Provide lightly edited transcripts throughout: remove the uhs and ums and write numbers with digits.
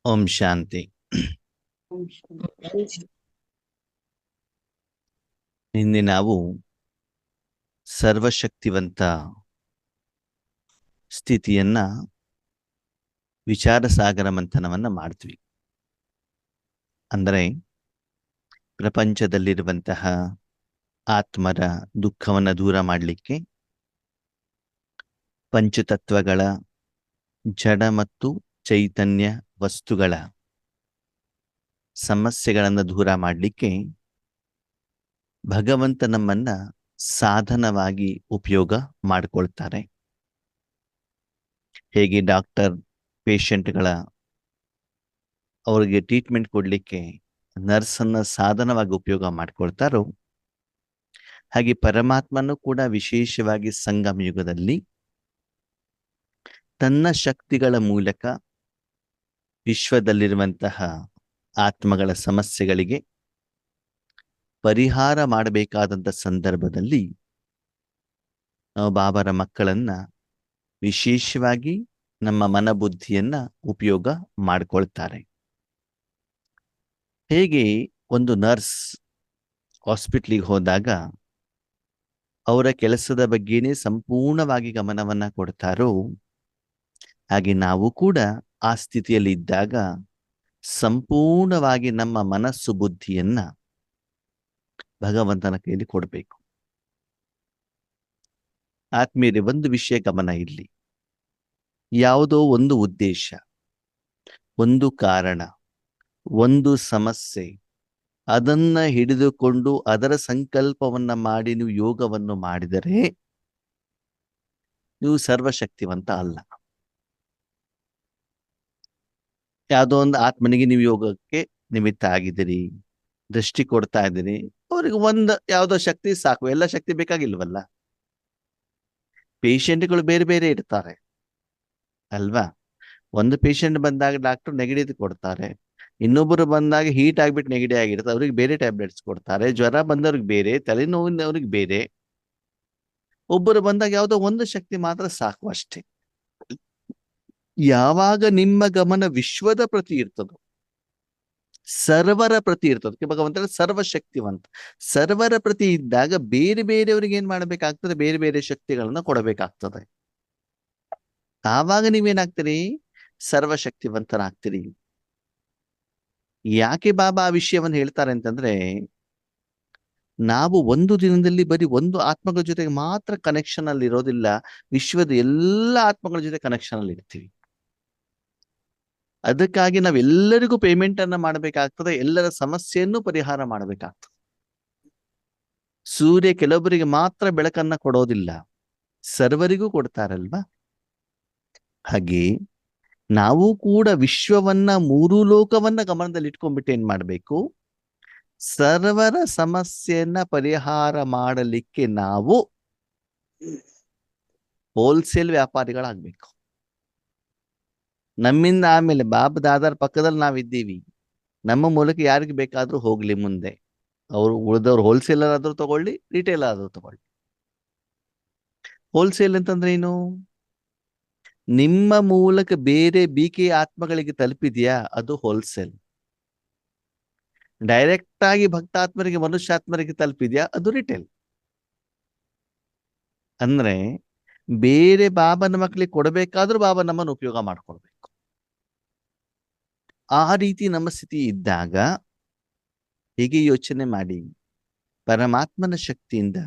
ಓಂ ಶಾಂತಿ. ನಿನ್ನೆ ನಾವು ಸರ್ವಶಕ್ತಿವಂತ ಸ್ಥಿತಿಯನ್ನ ವಿಚಾರ ಸಾಗರ ಮಂಥನವನ್ನ ಮಾಡ್ತೀವಿ. ಅಂದರೆ ಪ್ರಪಂಚದಲ್ಲಿರುವಂತಹ ಆತ್ಮರ ದುಃಖವನ್ನ ದೂರ ಮಾಡಲಿಕ್ಕೆ ಪಂಚತತ್ವಗಳ ಜಡ ಮತ್ತು ಚೈತನ್ಯ ವಸ್ತುಗಳ ಸಮಸ್ಯೆಗಳನ್ನು ದೂರ ಮಾಡಲಿಕ್ಕೆ ಭಗವಂತ ನಮ್ಮನ್ನ ಸಾಧನವಾಗಿ ಉಪಯೋಗ ಮಾಡಿಕೊಳ್ತಾರೆ. ಹೇಗೆ ಡಾಕ್ಟರ್ ಪೇಷಂಟ್ಗಳ ಅವರಿಗೆ ಟ್ರೀಟ್ಮೆಂಟ್ ಕೊಡಲಿಕ್ಕೆ ನರ್ಸನ್ನ ಸಾಧನವಾಗಿ ಉಪಯೋಗ ಮಾಡಿಕೊಳ್ತಾರೋ, ಹಾಗೆ ಪರಮಾತ್ಮನು ಕೂಡ ವಿಶೇಷವಾಗಿ ಸಂಗಮ ಯುಗದಲ್ಲಿ ತನ್ನ ಶಕ್ತಿಗಳ ಮೂಲಕ ವಿಶ್ವದಲ್ಲಿರುವಂತಹ ಆತ್ಮಗಳ ಸಮಸ್ಯೆಗಳಿಗೆ ಪರಿಹಾರ ಮಾಡಬೇಕಾದಂಥ ಸಂದರ್ಭದಲ್ಲಿ ನಾವು ಬಾಬರ ಮಕ್ಕಳನ್ನ ವಿಶೇಷವಾಗಿ ನಮ್ಮ ಮನಬುದ್ಧಿಯನ್ನ ಉಪಯೋಗ ಮಾಡಿಕೊಳ್ತಾರೆ. ಹೇಗೆ ಒಂದು ನರ್ಸ್ ಹಾಸ್ಪಿಟ್ಲಿಗೆ ಹೋದಾಗ ಅವರ ಕೆಲಸದ ಬಗ್ಗೆನೇ ಸಂಪೂರ್ಣವಾಗಿ ಗಮನವನ್ನ ಕೊಡ್ತಾರೋ, ಹಾಗೆ ನಾವು ಕೂಡ ಆ ಸ್ಥಿತಿಯಲ್ಲಿ ಇದ್ದಾಗ ಸಂಪೂರ್ಣವಾಗಿ ನಮ್ಮ ಮನಸ್ಸು ಬುದ್ಧಿಯನ್ನ ಭಗವಂತನ ಕೈಯಲ್ಲಿ ಕೊಡಬೇಕು. ಆತ್ಮೀಯರೇ, ಒಂದು ವಿಷಯ ಗಮನ ಇರಲಿ. ಯಾವುದೋ ಒಂದು ಉದ್ದೇಶ, ಒಂದು ಕಾರಣ, ಒಂದು ಸಮಸ್ಯೆ, ಅದನ್ನ ಹಿಡಿದುಕೊಂಡು ಅದರ ಸಂಕಲ್ಪವನ್ನ ಮಾಡಿ ನೀವು ಯೋಗವನ್ನು ಮಾಡಿದರೆ ನೀವು ಸರ್ವಶಕ್ತಿವಂತ ಅಲ್ಲ. ಯಾವುದೋ ಒಂದು ಆತ್ಮನಿಗೆ ನೀವು ಯೋಗಕ್ಕೆ ನಿಮಿತ್ತ ಆಗಿದ್ದೀರಿ, ದೃಷ್ಟಿ ಕೊಡ್ತಾ ಇದ್ದೀರಿ, ಅವ್ರಿಗೆ ಒಂದು ಯಾವುದೋ ಶಕ್ತಿ ಸಾಕು, ಎಲ್ಲ ಶಕ್ತಿ ಬೇಕಾಗಿಲ್ವಲ್ಲ. ಪೇಷಂಟ್ಗಳು ಬೇರೆ ಬೇರೆ ಇರ್ತಾರೆ ಅಲ್ವಾ. ಒಂದು ಪೇಷಂಟ್ ಬಂದಾಗ ಡಾಕ್ಟರ್ ನೆಗಡಿ ಕೊಡ್ತಾರೆ, ಇನ್ನೊಬ್ಬರು ಬಂದಾಗ ಹೀಟ್ ಆಗ್ಬಿಟ್ಟು ನೆಗಡಿ ಆಗಿರುತ್ತೆ, ಅವ್ರಿಗೆ ಬೇರೆ ಟ್ಯಾಬ್ಲೆಟ್ಸ್ ಕೊಡ್ತಾರೆ. ಜ್ವರ ಬಂದವ್ರಿಗೆ ಬೇರೆ, ತಲೆನೋವಿನವ್ರಿಗೆ ಬೇರೆ. ಒಬ್ಬರು ಬಂದಾಗ ಯಾವುದೋ ಒಂದು ಶಕ್ತಿ ಮಾತ್ರ ಸಾಕು ಅಷ್ಟೇ. ಯಾವಾಗ ನಿಮ್ಮ ಗಮನ ವಿಶ್ವದ ಪ್ರತಿ ಇರ್ತದೋ, ಸರ್ವರ ಪ್ರತಿ ಇರ್ತದೆ, ಭಗವಂತ ಸರ್ವಶಕ್ತಿವಂತ, ಸರ್ವರ ಪ್ರತಿ ಇದ್ದಾಗ ಬೇರೆ ಬೇರೆಯವ್ರಿಗೆ ಏನ್ ಮಾಡ್ಬೇಕಾಗ್ತದೆ, ಬೇರೆ ಬೇರೆ ಶಕ್ತಿಗಳನ್ನ ಕೊಡಬೇಕಾಗ್ತದೆ. ಆವಾಗ ನೀವೇನಾಗ್ತೀರಿ, ಸರ್ವಶಕ್ತಿವಂತರಾಗ್ತೀರಿ. ಯಾಕೆ ಬಾಬಾ ಆ ವಿಷಯವನ್ನು ಹೇಳ್ತಾರೆ ಅಂತಂದ್ರೆ, ನಾವು ಒಂದು ದಿನದಲ್ಲಿ ಬರೀ ಒಂದು ಆತ್ಮಗಳ ಜೊತೆಗೆ ಮಾತ್ರ ಕನೆಕ್ಷನ್ ಅಲ್ಲಿ ಇರೋದಿಲ್ಲ, ವಿಶ್ವದ ಎಲ್ಲ ಆತ್ಮಗಳ ಜೊತೆ ಕನೆಕ್ಷನ್ ಅಲ್ಲಿ ಇರ್ತೀವಿ. ಅದಕ್ಕಾಗಿ ನಾವೆಲ್ಲರಿಗೂ ಪೇಮೆಂಟ್ ಅನ್ನ ಮಾಡಬೇಕಾಗ್ತದೆ, ಎಲ್ಲರ ಸಮಸ್ಯೆಯನ್ನು ಪರಿಹಾರ ಮಾಡಬೇಕಾಗ್ತದೆ. ಸೂರ್ಯ ಕೆಲವೊಬ್ಬರಿಗೆ ಮಾತ್ರ ಬೆಳಕನ್ನ ಕೊಡೋದಿಲ್ಲ, ಸರ್ವರಿಗೂ ಕೊಡ್ತಾರಲ್ವಾ. ಹಾಗೆ ನಾವು ಕೂಡ ವಿಶ್ವವನ್ನ, ಮೂರು ಲೋಕವನ್ನ ಗಮನದಲ್ಲಿ ಇಟ್ಕೊಂಡ್ಬಿಟ್ಟು ಏನ್ ಮಾಡ್ಬೇಕು, ಸರ್ವರ ಸಮಸ್ಯೆಯನ್ನ ಪರಿಹಾರ ಮಾಡಲಿಕ್ಕೆ ನಾವು ಹೋಲ್ಸೇಲ್ ವ್ಯಾಪಾರಿಗಳಾಗ್ಬೇಕು. ನಮ್ಮಿಂದ ಆಮೇಲೆ ದಾದರ್ ಪಕ್ಕದಲ್ಲಿ ನಾವಿದ್ದೀವಿ, ನಮ್ಮ ಮೂಲಕ ಯಾರಿಗೆ ಬೇಕಾದ್ರೂ ಹೋಗ್ಲಿ ಮುಂದೆ. ಅವರು ಉಳಿದವ್ರು ಹೋಲ್ಸೇಲರ್ ಆದ್ರೂ ತಗೊಳ್ಳಿ, ರಿಟೇಲರ್ ಆದ್ರೂ ತಗೊಳ್ಳಿ. ಹೋಲ್ಸೇಲ್ ಅಂತಂದ್ರೆ ಏನು, ನಿಮ್ಮ ಮೂಲಕ ಬೇರೆ ಬಿಕೆ ಆತ್ಮಗಳಿಗೆ ತಲುಪಿದ್ಯಾ, ಅದು ಹೋಲ್ಸೇಲ್. ಡೈರೆಕ್ಟ್ ಆಗಿ ಭಕ್ತಾತ್ಮರಿಗೆ, ಮನುಷ್ಯಾತ್ಮರಿಗೆ ತಲುಪಿದ್ಯಾ, ಅದು ರಿಟೇಲ್. ಅಂದ್ರೆ ಬೇರೆ ಬಾಬನ ಮಕ್ಕಳಿಗೆ ಕೊಡಬೇಕಾದ್ರೂ ಬಾಬಾ ನಮ್ಮನ್ನು ಉಪಯೋಗ ಮಾಡ್ಕೊಳ್ಬೇಕು. ಆ ರೀತಿ ನಮ್ಮ ಸ್ಥಿತಿ ಇದ್ದಾಗ ಹೀಗೆ ಯೋಚನೆ ಮಾಡಿ, ಪರಮಾತ್ಮನ ಶಕ್ತಿಯಿಂದ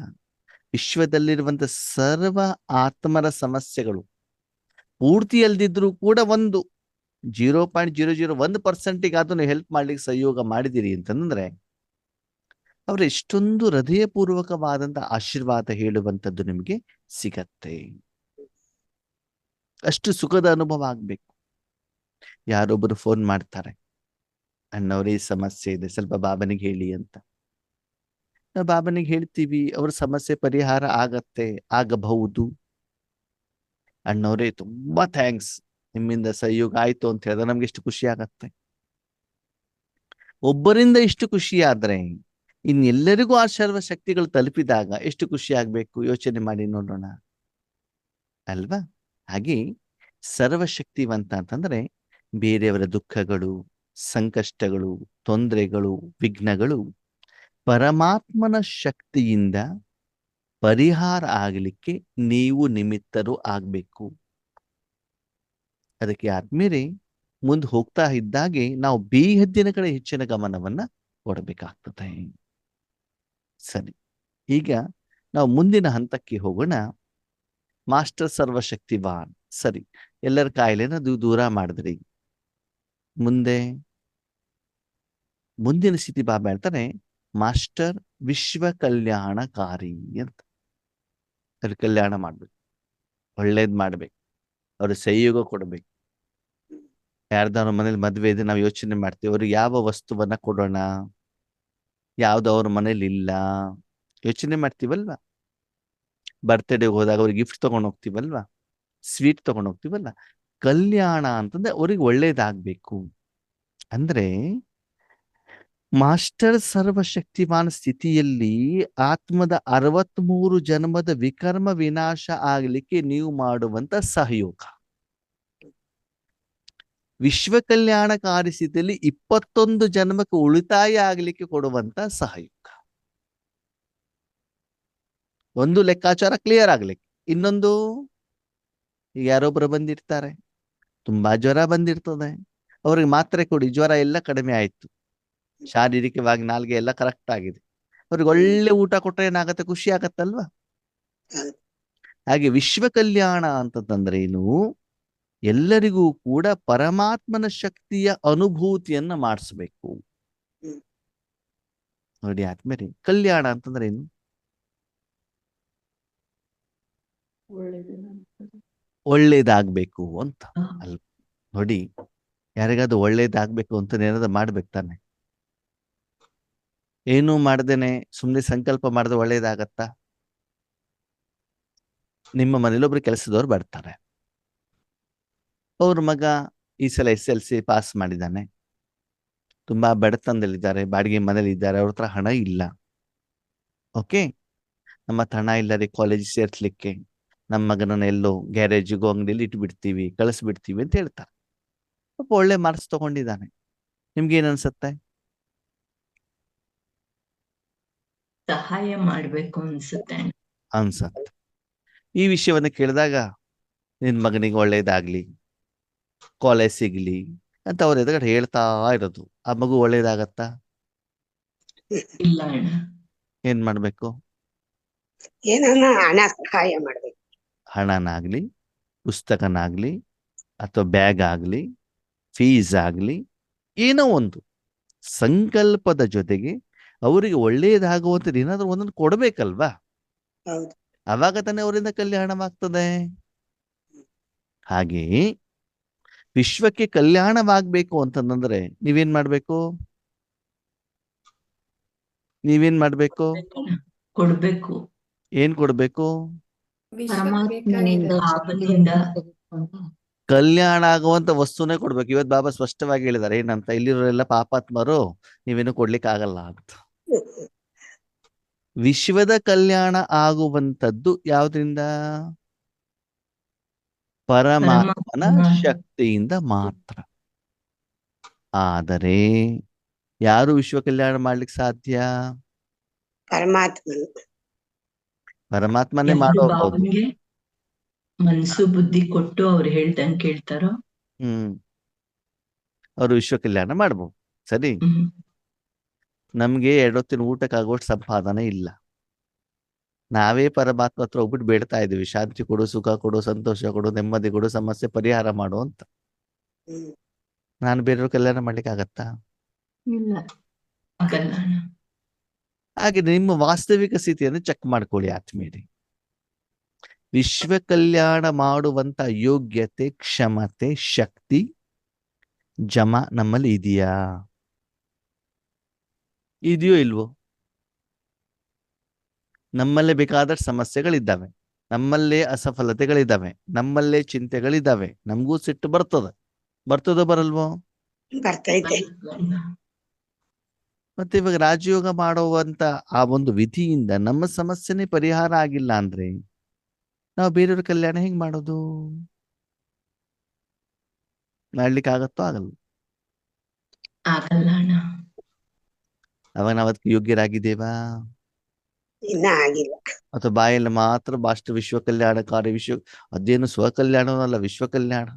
ವಿಶ್ವದಲ್ಲಿರುವಂತ ಸರ್ವ ಆತ್ಮರ ಸಮಸ್ಯೆಗಳು ಪೂರ್ತಿ ಅಲ್ದಿದ್ರು ಕೂಡ ಒಂದು 0.001% ಅದನ್ನು ಹೆಲ್ಪ್ ಮಾಡ್ಲಿಕ್ಕೆ ಸಹಯೋಗ ಮಾಡಿದಿರಿ ಅಂತಂದ್ರೆ, ಅವ್ರ ಎಷ್ಟೊಂದು ಹೃದಯಪೂರ್ವಕವಾದಂತ ಆಶೀರ್ವಾದ ಹೇಳುವಂಥದ್ದು ನಿಮಗೆ ಸಿಗತ್ತೆ. ಅಷ್ಟು ಸುಖದ ಅನುಭವ ಆಗ್ಬೇಕು. ಯಾರೊಬ್ಬರು ಫೋನ್ ಮಾಡ್ತಾರೆ, ಅಣ್ಣವರೇ ಸಮಸ್ಯೆ ಇದೆ, ಸ್ವಲ್ಪ ಬಾಬನಿಗೆ ಹೇಳಿ ಅಂತ. ನಾವು ಬಾಬನಿಗೆ ಹೇಳ್ತೀವಿ, ಅವ್ರ ಸಮಸ್ಯೆ ಪರಿಹಾರ ಆಗತ್ತೆ, ಆಗಬಹುದು. ಅಣ್ಣವರೇ ತುಂಬಾ ಥ್ಯಾಂಕ್ಸ್, ನಿಮ್ಮಿಂದ ಸಹಯೋಗ ಆಯ್ತು ಅಂತ ಹೇಳಿದ್ರೆ ನಮ್ಗೆ ಎಷ್ಟು ಖುಷಿ ಆಗತ್ತೆ. ಒಬ್ಬರಿಂದ ಇಷ್ಟು ಖುಷಿ ಆದ್ರೆ ಇನ್ನೆಲ್ಲರಿಗೂ ಆ ಸರ್ವ ಶಕ್ತಿಗಳು ತಲುಪಿದಾಗ ಎಷ್ಟು ಖುಷಿ ಆಗ್ಬೇಕು, ಯೋಚನೆ ಮಾಡಿ ನೋಡೋಣ ಅಲ್ವಾ. ಹಾಗೆ ಸರ್ವಶಕ್ತಿವಂತ ಅಂತಂದ್ರೆ ಬೇರೆಯವರ ದುಃಖಗಳು, ಸಂಕಷ್ಟಗಳು, ತೊಂದರೆಗಳು, ವಿಘ್ನಗಳು ಪರಮಾತ್ಮನ ಶಕ್ತಿಯಿಂದ ಪರಿಹಾರ ಆಗಲಿಕ್ಕೆ ನೀವು ನಿಮಿತ್ತರು ಆಗ್ಬೇಕು. ಅದಕ್ಕೆ ಆದ್ಮೇಲೆ ಮುಂದೆ ಹೋಗ್ತಾ ಇದ್ದಾಗೆ ನಾವು ಬೇಹದ್ದಿನ ಕಡೆ ಹೆಚ್ಚಿನ ಗಮನವನ್ನ ಕೊಡಬೇಕಾಗ್ತದೆ. ಸರಿ, ಈಗ ನಾವು ಮುಂದಿನ ಹಂತಕ್ಕೆ ಹೋಗೋಣ. ಮಾಸ್ಟರ್ ಸರ್ವಶಕ್ತಿವಾನ್. ಸರಿ, ಎಲ್ಲರ ಕಾಯಿಲೆನ ದೂರ ಮಾಡಿದ್ರಿ. ಮುಂದಿನ ಸ್ಥಿತಿ ಬಾಬಾ ಹೇಳ್ತಾನೆ ಮಾಸ್ಟರ್ ವಿಶ್ವ ಕಲ್ಯಾಣಕಾರಿ ಅಂತ. ಅವ್ರ ಕಲ್ಯಾಣ ಮಾಡ್ಬೇಕು, ಒಳ್ಳೇದ್ ಮಾಡ್ಬೇಕು, ಅವ್ರ ಸಹಯೋಗ ಕೊಡ್ಬೇಕು. ಯಾರ್ದಾರ ಮನೇಲಿ ಮದ್ವೆ ಇದೆ, ನಾವು ಯೋಚನೆ ಮಾಡ್ತೀವಿ ಅವ್ರಿಗೆ ಯಾವ ವಸ್ತುವನ್ನ ಕೊಡೋಣ, ಯಾವ್ದು ಅವ್ರ ಮನೇಲಿ ಇಲ್ಲ, ಯೋಚನೆ ಮಾಡ್ತೀವಲ್ವಾ. ಬರ್ತ್ಡೇ ಹೋದಾಗ ಅವ್ರಿಗೆ ಗಿಫ್ಟ್ ತಗೊಂಡು ಹೋಗ್ತೀವಲ್ವಾ, ಸ್ವೀಟ್ ತಗೊಂಡು ಹೋಗ್ತೀವಲ್ಲ. ಕಲ್ಯಾಣ ಅಂತಂದ್ರೆ ಅವ್ರಿಗೆ ಒಳ್ಳೇದಾಗ್ಬೇಕು. ಅಂದ್ರೆ ಮಾಸ್ಟರ್ ಸರ್ವಶಕ್ತಿವಾನ್ ಸ್ಥಿತಿಯಲ್ಲಿ ಆತ್ಮದ 63 ಜನ್ಮದ ವಿಕರ್ಮ ವಿನಾಶ ಆಗ್ಲಿಕ್ಕೆ ನೀವು ಮಾಡುವಂತ ಸಹಯೋಗ. ವಿಶ್ವ ಕಲ್ಯಾಣಕಾರಿ ಸ್ಥಿತಿಯಲ್ಲಿ 21 ಜನ್ಮಕ್ಕೆ ಉಳಿತಾಯ ಆಗ್ಲಿಕ್ಕೆ ಕೊಡುವಂತ ಸಹಯೋಗ. ಒಂದು ಲೆಕ್ಕಾಚಾರ ಕ್ಲಿಯರ್ ಆಗ್ಲಿಕ್ಕೆ. ಇನ್ನೊಂದು, ಈಗ ಯಾರೊಬ್ರು ಬಂದಿರ್ತಾರೆ, ತುಂಬಾ ಜ್ವರ ಬಂದಿರ್ತದೆ, ಅವ್ರಿಗೆ ಮಾತ್ರೆ ಕೊಡಿ, ಜ್ವರ ಎಲ್ಲ ಕಡಿಮೆ ಆಯ್ತು, ಶಾರೀರಿಕವಾಗಿ ನಾಲ್ಗೆ ಎಲ್ಲ ಕರೆಕ್ಟ್ ಆಗಿದೆ, ಅವ್ರಿಗೆ ಒಳ್ಳೆ ಊಟ ಕೊಟ್ರೆ ಏನಾಗತ್ತೆ, ಖುಷಿ ಆಗತ್ತಲ್ವಾ. ಹಾಗೆ ವಿಶ್ವ ಕಲ್ಯಾಣ ಅಂತಂದ್ರೆ ಏನು, ಎಲ್ಲರಿಗೂ ಕೂಡ ಪರಮಾತ್ಮನ ಶಕ್ತಿಯ ಅನುಭೂತಿಯನ್ನ ಮಾಡಿಸ್ಬೇಕು. ನೋಡಿ ಆದ್ಮೇಲೆ ಕಲ್ಯಾಣ ಅಂತಂದ್ರೆ ಏನು, ಒಳ್ಳೇದಾಗ್ಬೇಕು ಅಂತ ಅಲ್ವ. ನೋಡಿ, ಯಾರಿಗಾದ್ರು ಒಳ್ಳೇದಾಗ್ಬೇಕು ಅಂತ ಏನಾದ್ರು ಮಾಡ್ಬೇಕು ತಾನೆ. ಏನೂ ಮಾಡ್ದೇನೆ ಸುಮ್ನೆ ಸಂಕಲ್ಪ ಮಾಡಿದ್ರೆ ಒಳ್ಳೇದಾಗತ್ತಾ? ನಿಮ್ಮ ಮನೇಲಿ ಒಬ್ರು ಕೆಲಸದವ್ರು ಬರ್ತಾರೆ, ಅವ್ರ ಮಗ ಈ ಸಲ SLC ಪಾಸ್ ಮಾಡಿದ್ದಾನೆ, ತುಂಬಾ ಬಡತನದಲ್ಲಿದ್ದಾರೆ, ಬಾಡಿಗೆ ಮನೇಲಿ ಇದ್ದಾರೆ, ಅವ್ರ ಹತ್ರ ಹಣ ಇಲ್ಲ. ಓಕೆ, ನಮ್ಮ ಹತ್ರ ಹಣ ಇಲ್ಲ ರೀ ಕಾಲೇಜ್ ಸೇರ್ಸ್ಲಿಕ್ಕೆ, ನಮ್ಮ ಮಗನನ್ನ ಎಲ್ಲೋ ಗ್ಯಾರೇಜಿಗೋ ಅಂಗಡಿಯಲ್ಲಿ ಇಟ್ಬಿಡ್ತೀವಿ, ಕಳಿಸ್ಬಿಡ್ತೀವಿ ಅಂತ ಹೇಳ್ತಾರೆ. ಪಾಪ ಒಳ್ಳೆ ಮಾರ್ಕ್ಸ್ ತಗೊಂಡಿದ್ದಾನೆ. ನಿಮ್ಗೆ ಏನ್ ಅನ್ಸತ್ತೆ? ಸಹಾಯ ಮಾಡ್ಬೇಕು ಅನ್ಸುತ್ತೆ. ಈ ವಿಷಯವನ್ನ ಕೇಳಿದಾಗ ನಿನ್ ಮಗನಿಗೆ ಒಳ್ಳೇದಾಗ್ಲಿ, ಕಾಲೇಜ್ ಸಿಗ್ಲಿ ಅಂತ ಅವ್ರ ಎದುರುಗಡೆ ಹೇಳ್ತಾ ಇರೋದು. ಆ ಮಗು ಒಳ್ಳೇದಾಗತ್ತಾ? ಇಲ್ಲ. ಏನ್ ಮಾಡ್ಬೇಕು? ಏನನ್ನ ಹಣ ಸಹಾಯ ಮಾಡ್ಬೇಕು. ಹಣನಾಗ್ಲಿ, ಪುಸ್ತಕನಾಗ್ಲಿ, ಅಥವಾ ಬ್ಯಾಗ್ ಆಗ್ಲಿ, ಫೀಸ್ ಆಗ್ಲಿ, ಏನೋ ಒಂದು ಸಂಕಲ್ಪದ ಜೊತೆಗೆ ಅವರಿಗೆ ಒಳ್ಳೇದಾಗುವಂಥದ್ದು ಏನಾದ್ರೂ ಒಂದನ್ನು ಕೊಡ್ಬೇಕಲ್ವಾ. ಅವಾಗ ತಾನೇ ಅವರಿಂದ ಕಲ್ಯಾಣವಾಗ್ತದೆ. ಹಾಗೆಯೇ ವಿಶ್ವಕ್ಕೆ ಕಲ್ಯಾಣವಾಗ್ಬೇಕು ಅಂತಂದ್ರೆ ನೀವೇನ್ ಮಾಡ್ಬೇಕು? ಕೊಡ್ಬೇಕು. ಏನ್ ಕೊಡ್ಬೇಕು? ಪರಮಾತ್ಮನಿಂದ ಕಲ್ಯಾಣ ಆಗುವಂತ ವಸ್ತುನೇ ಕೊಡ್ಬೇಕು. ಇವತ್ತು ಬಾಬಾ ಸ್ಪಷ್ಟವಾಗಿ ಹೇಳಿದ್ದಾರೆ ಏನಂತ, ಇಲ್ಲಿರೋರೆಲ್ಲ ಪಾಪಾತ್ಮರು, ನೀವೇನು ಕೊಡ್ಲಿಕ್ಕೆ ಆಗಲ್ಲ ಅಂತ. ವಿಶ್ವದ ಕಲ್ಯಾಣ ಆಗುವಂತದ್ದು ಯಾವ್ದ್ರಿಂದ? ಪರಮಾತ್ಮನ ಶಕ್ತಿಯಿಂದ ಮಾತ್ರ. ಆದರೆ ಯಾರು ವಿಶ್ವ ಕಲ್ಯಾಣ ಮಾಡ್ಲಿಕ್ಕೆ ಸಾಧ್ಯ? ಪರಮಾತ್ಮನೇ ಮಾಡೋದು. ಮನಸ್ಸು ಬುದ್ಧಿ ಕೊಟ್ಟು ಅವ್ರು ಹೇಳ್ದಂಗೆ ಕೇಳ್ತಾರೋ ಅವರು ವಿಶ್ವ ಕಲ್ಯಾಣ ಮಾಡ್ಬೋದು. ಸರಿ, ನಮ್ಗೆ 2 ಹೊತ್ತಿನ ಊಟಕ್ಕಾಗುವಷ್ಟು ಸಂಪಾದನೆ ಇಲ್ಲ. ನಾವೇ ಪರಮಾತ್ಮ ಹತ್ರ ಹೋಗ್ಬಿಟ್ಟು ಬೇಡ್ತಾ ಇದೀವಿ, ಶಾಂತಿ ಕೊಡು, ಸುಖ ಕೊಡು, ಸಂತೋಷ ಕೊಡು, ನೆಮ್ಮದಿ ಕೊಡು, ಸಮಸ್ಯೆ ಪರಿಹಾರ ಮಾಡು ಅಂತ. ನಾನು ಬೇರೆಯವ್ರ ಕಲ್ಯಾಣ ಮಾಡ್ಲಿಕ್ಕೆ ಆಗತ್ತಾ? ಇಲ್ಲ. ಹಾಗೆ ನಿಮ್ಮ ವಾಸ್ತವಿಕ ಸ್ಥಿತಿಯನ್ನು ಚೆಕ್ ಮಾಡ್ಕೊಳ್ಳಿ ಆತ್ಮೀಯರೇ. ವಿಶ್ವ ಕಲ್ಯಾಣ ಮಾಡುವಂತ ಯೋಗ್ಯತೆ, ಕ್ಷಮತೆ, ಶಕ್ತಿ, ಜಮ ನಮ್ಮಲ್ಲಿ ಇದೆಯೋ ಇಲ್ವೋ? ನಮ್ಮಲ್ಲೇ ಬೇಕಾದಷ್ಟು ಸಮಸ್ಯೆಗಳಿದ್ದಾವೆ, ನಮ್ಮಲ್ಲೇ ಅಸಫಲತೆಗಳಿದ್ದಾವೆ, ನಮ್ಮಲ್ಲೇ ಚಿಂತೆಗಳಿದ್ದಾವೆ, ನಮಗೂ ಸಿಟ್ಟು ಬರ್ತದೋ ಬರಲ್ವೋ? ಮತ್ತೆ ಇವಾಗ ರಾಜಯೋಗ ಮಾಡುವಂತ ಆ ಒಂದು ವಿಧಿಯಿಂದ ನಮ್ಮ ಸಮಸ್ಯೆನೇ ಪರಿಹಾರ ಆಗಿಲ್ಲ ಅಂದ್ರೆ ನಾವು ಬೇರೆಯವ್ರ ಕಲ್ಯಾಣ ಹೆಂಗ್ ಮಾಡೋದು? ಮಾಡ್ಲಿಕ್ಕೆ ಆಗತ್ತೋ ಆಗಲ್ಲ? ಆಗಲ್ಲ ಅಣ್ಣ. ಅವಾಗ ನಾವು ಅದಕ್ಕೆ ಯೋಗ್ಯರಾಗಿದ್ದೇವಾ? ಇನ್ನ ಆಗಿಲ್ಲ. ಅಥವಾ ಬಾಯಲ್ಲಿ ಮಾತ್ರ ವಿಶ್ವ ಕಲ್ಯಾಣಕಾರಿ ಅದೇನು ಸ್ವಕಲ್ಯಾಣವಲ್ಲ, ವಿಶ್ವ ಕಲ್ಯಾಣ.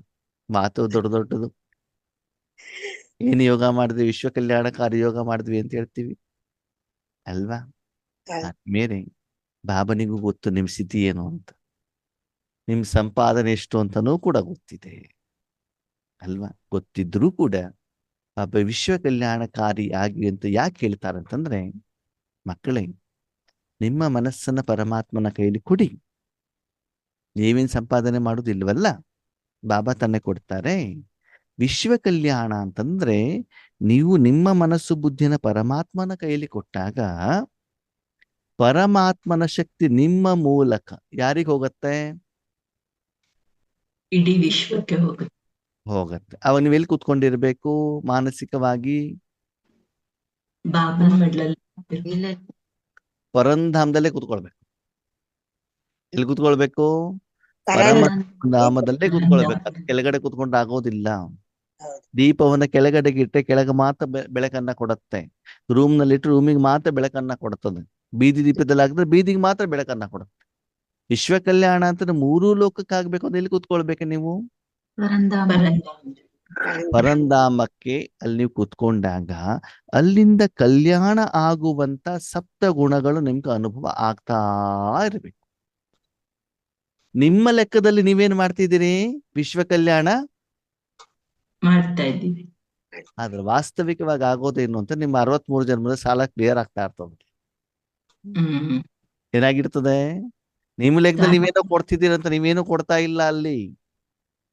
ಮಾತು ದೊಡ್ಡ ದೊಡ್ಡದು. ಏನು ಯೋಗ ಮಾಡಿದ್ವಿ, ವಿಶ್ವ ಕಲ್ಯಾಣಕಾರಿ ಯೋಗ ಮಾಡಿದ್ವಿ ಅಂತ ಹೇಳ್ತೀವಿ ಅಲ್ವಾ? ಆದ್ಮೇಲೆ ಬಾಬನಿಗೂ ಗೊತ್ತು ನಿಮ್ ಸ್ಥಿತಿ ಏನು ಅಂತ, ನಿಮ್ ಸಂಪಾದನೆ ಎಷ್ಟು ಅಂತನೂ ಕೂಡ ಗೊತ್ತಿದೆ ಅಲ್ವಾ? ಗೊತ್ತಿದ್ರೂ ಕೂಡ ಬಾಬಾ ವಿಶ್ವ ಕಲ್ಯಾಣಕಾರಿ ಆಗಿ ಅಂತ ಯಾಕೆ ಹೇಳ್ತಾರಂತಂದ್ರೆ, ಮಕ್ಕಳೇ, ನಿಮ್ಮ ಮನಸ್ಸನ್ನ ಪರಮಾತ್ಮನ ಕೈಲಿ ಕೊಡಿ. ನೀವೇನ್ ಸಂಪಾದನೆ ಮಾಡುದಿಲ್ವಲ್ಲ, ಬಾಬಾ ತನ್ನೇ ಕೊಡ್ತಾರೆ. ವಿಶ್ವ ಕಲ್ಯಾಣ ಅಂತಂದ್ರೆ ನೀವು ನಿಮ್ಮ ಮನಸ್ಸು ಬುದ್ಧಿನ ಪರಮಾತ್ಮನ ಕೈಲಿ ಕೊಟ್ಟಾಗ ಪರಮಾತ್ಮನ ಶಕ್ತಿ ನಿಮ್ಮ ಮೂಲಕ ಯಾರಿಗೆ ಹೋಗತ್ತೆ? ಇಡೀ ವಿಶ್ವಕ್ಕೆ ಹೋಗತ್ತೆ. ಅವಾಗ ನೀವೆಲ್ಲಿ ಕೂತ್ಕೊಂಡಿರ್ಬೇಕು ಮಾನಸಿಕವಾಗಿ? ಬಾಬನ ಮಡ್ಲಲ್ಲಿ. ಪರಂಧಾಮದಲ್ಲೇ ಕೂತ್ಕೊಳ್ಬೇಕು. ಎಲ್ಲಿ ಕೂತ್ಕೊಳ್ಬೇಕು? ಪರಮಧಾಮದಲ್ಲೇ ಕೂತ್ಕೊಳ್ಬೇಕು. ಅದು ಕೆಳಗಡೆ ಕೂತ್ಕೊಂಡು ಆಗೋದಿಲ್ಲ. ದೀಪವನ್ನ ಕೆಳಗಡೆಗೆ ಇಟ್ಟರೆ ಕೆಳಗೆ ಮಾತ್ರ ಬೆಳಕನ್ನ ಕೊಡುತ್ತೆ. ರೂಮ್ ನಲ್ಲಿ ಇಟ್ಟರೆ ರೂಮಿಗೆ ಮಾತ್ರ ಬೆಳಕನ್ನ ಕೊಡುತ್ತದೆ. ಬೀದಿ ದೀಪದಲ್ಲಿ ಹಾಕಿದ್ರೆ ಬೀದಿಗೆ ಮಾತ್ರ ಬೆಳಕನ್ನ ಕೊಡುತ್ತೆ. ವಿಶ್ವ ಕಲ್ಯಾಣ ಅಂತ 3 ಲೋಕಕ್ಕಾಗ್ಬೇಕು ಅಂದ್ರೆ ಎಲ್ಲಿ ಕೂತ್ಕೊಳ್ಬೇಕು ನೀವು? ಪರಂಧಾಮಕ್ಕೆ ಅಲ್ಲಿ ನೀವು ಕೂತ್ಕೊಂಡಾಗ ಅಲ್ಲಿಂದ ಕಲ್ಯಾಣ ಆಗುವಂತ ಸಪ್ತ ಗುಣಗಳು ನಿಮ್ಗೆ ಅನುಭವ ಆಗ್ತಾ ಇರ್ಬೇಕು. ನಿಮ್ಮ ಲೆಕ್ಕದಲ್ಲಿ ನೀವೇನ್ ಮಾಡ್ತಿದ್ದೀರಿ? ವಿಶ್ವ ಕಲ್ಯಾಣ ಮಾಡ್ತಾ ಇದ್ದೀವಿ. ಆದ್ರೆ ವಾಸ್ತವಿಕವಾಗಿ ಆಗೋದೇನು ಅಂತ ನಿಮ್ಮ 63 ಜನ್ಮದ ಸಾಲ ಕ್ಲಿಯರ್ ಆಗ್ತಾ ಇರ್ತದೆ. ಏನಾಗಿರ್ತದೆ? ನಿಮ್ಮ ಲೆಕ್ಕದಲ್ಲಿ ನೀವೇನೋ ಕೊಡ್ತಿದ್ದೀರಂತ ನೀವೇನು ಕೊಡ್ತಾ ಇಲ್ಲ ಅಲ್ಲಿ.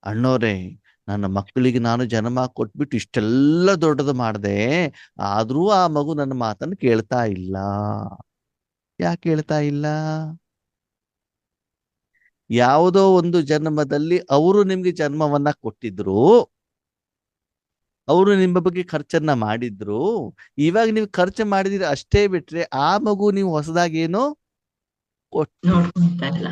ಅಣ್ಣೋರೇ, ನನ್ನ ಮಕ್ಕಳಿಗೆ ನಾನು ಜನ್ಮ ಕೊಟ್ಬಿಟ್ಟು ಇಷ್ಟೆಲ್ಲ ದೊಡ್ಡದು ಮಾಡಿದೆ, ಆದ್ರೂ ಆ ಮಗು ನನ್ನ ಮಾತನ್ನು ಕೇಳ್ತಾ ಇಲ್ಲ. ಯಾಕೆ ಕೇಳ್ತಾ ಇಲ್ಲ? ಯಾವುದೋ ಒಂದು ಜನ್ಮದಲ್ಲಿ ಅವರು ನಿಮ್ಗೆ ಜನ್ಮವನ್ನ ಕೊಟ್ಟಿದ್ರು, ಅವರು ನಿಮ್ಮ ಬಗ್ಗೆ ಖರ್ಚನ್ನ ಮಾಡಿದ್ರು. ಇವಾಗ ನೀವು ಖರ್ಚು ಮಾಡಿದಿರ ಅಷ್ಟೇ ಬಿಟ್ರೆ ಆ ಮಗು ನೀವು ಹೊಸದಾಗಿ ಏನೋ ನೋಡ್ಕೊಂತಾ ಇಲ್ಲ.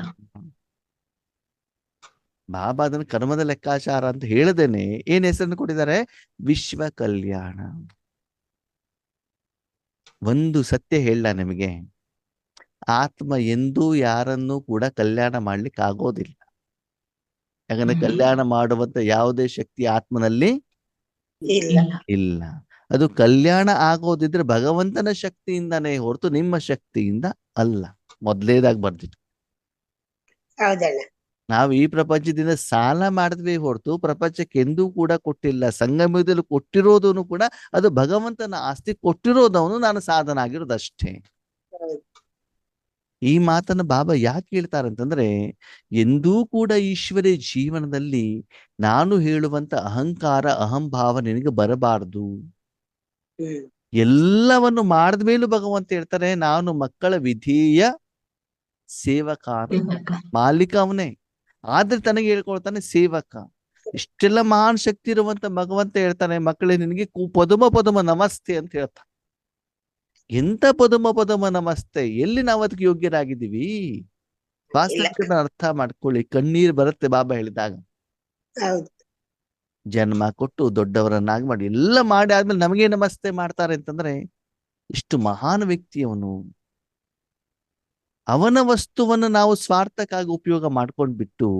ಬಾಬಾ ಅದನ್ನು ಕರ್ಮದ ಲೆಕ್ಕಾಚಾರ ಅಂತ ಹೇಳದೇನೆ ಏನ್ ಹೆಸರನ್ನು ಕೊಟ್ಟಿದ್ದಾರೆ? ವಿಶ್ವ ಕಲ್ಯಾಣ. ಒಂದು ಸತ್ಯ ಹೇಳ ನಿಮಗೆ, ಆತ್ಮ ಎಂದೂ ಯಾರನ್ನೂ ಕೂಡ ಕಲ್ಯಾಣ ಮಾಡ್ಲಿಕ್ಕೆ ಆಗೋದಿಲ್ಲ. ಯಾಕಂದ್ರೆ ಕಲ್ಯಾಣ ಮಾಡುವಂತ ಯಾವುದೇ ಶಕ್ತಿ ಆತ್ಮನಲ್ಲಿ ಇಲ್ಲ. ಅದು ಕಲ್ಯಾಣ ಆಗೋದಿದ್ರೆ ಭಗವಂತನ ಶಕ್ತಿಯಿಂದಾನೇ ಹೊರತು ನಿಮ್ಮ ಶಕ್ತಿಯಿಂದ ಅಲ್ಲ. ಮೊದಲೇದಾಗಿ ಬರ್ದಿತ್ತು. ನಾವು ಈ ಪ್ರಪಂಚದಿಂದ ಸಾಲ ಮಾಡಿದ್ವಿ ಹೊರತು ಪ್ರಪಂಚಕ್ಕೆ ಎಂದೂ ಕೂಡ ಕೊಟ್ಟಿಲ್ಲ. ಸಂಗಮದಲ್ಲಿ ಕೊಟ್ಟಿರೋದನ್ನು ಕೂಡ ಅದು ಭಗವಂತನ ಆಸ್ತಿ, ಕೊಟ್ಟಿರೋದವನು ನಾನು ಸಾಧನ ಆಗಿರೋದಷ್ಟೇ. ಈ ಮಾತನ್ನು ಬಾಬಾ ಯಾಕೆ ಹೇಳ್ತಾರೆ ಅಂತಂದ್ರೆ, ಎಂದೂ ಕೂಡ ಈಶ್ವರಿ ಜೀವನದಲ್ಲಿ ನಾನು ಹೇಳುವಂತ ಅಹಂಕಾರ ಅಹಂಭಾವ ನಿನಗೆ ಬರಬಾರದು. ಎಲ್ಲವನ್ನು ಮಾಡಿದ ಮೇಲೂ ಭಗವಂತ ಹೇಳ್ತಾರೆ, ನಾನು ಮಕ್ಕಳ ವಿಧೇಯ ಸೇವಕಾರ. ಮಾಲೀಕ ಅವನೇ, ಆದ್ರೆ ತನಗೆ ಹೇಳ್ಕೊಳ್ತಾನೆ ಸೇವಕ. ಇಷ್ಟೆಲ್ಲ ಮಹಾನ್ ಶಕ್ತಿ ಇರುವಂತ ಭಗವಂತ ಹೇಳ್ತಾನೆ, ಮಕ್ಕಳೇ ನಿನಗೆ ಪದುಮ ಪದುಮ ನಮಸ್ತೆ ಅಂತ ಹೇಳ್ತಾನೆ. ಎಂತ ಪದುಮ ಪದುಮ ನಮಸ್ತೆ? ಎಲ್ಲಿ ನಾವು ಅದಕ್ಕೆ ಯೋಗ್ಯರಾಗಿದ್ದೀವಿ? ವಾಸ್ತವಿಕತೆ ಅರ್ಥ ಮಾಡ್ಕೊಳ್ಳಿ. ಕಣ್ಣೀರು ಬರುತ್ತೆ ಬಾಬಾ ಹೇಳಿದಾಗ. ಜನ್ಮ ಕೊಟ್ಟು ದೊಡ್ಡವರನ್ನಾಗಿ ಮಾಡಿ ಎಲ್ಲ ಮಾಡಿ ಆದ್ಮೇಲೆ ನಮಗೆ ನಮಸ್ತೆ ಮಾಡ್ತಾರೆ ಅಂತಂದ್ರೆ ಇಷ್ಟು ಮಹಾನ್ ವ್ಯಕ್ತಿ ಅವನು. ಅವನ ವಸ್ತುವನ್ನು ನಾವು ಸ್ವಾರ್ಥಕ್ಕಾಗಿ ಉಪಯೋಗ ಮಾಡ್ಕೊಂಡ್ಬಿಟ್ಟು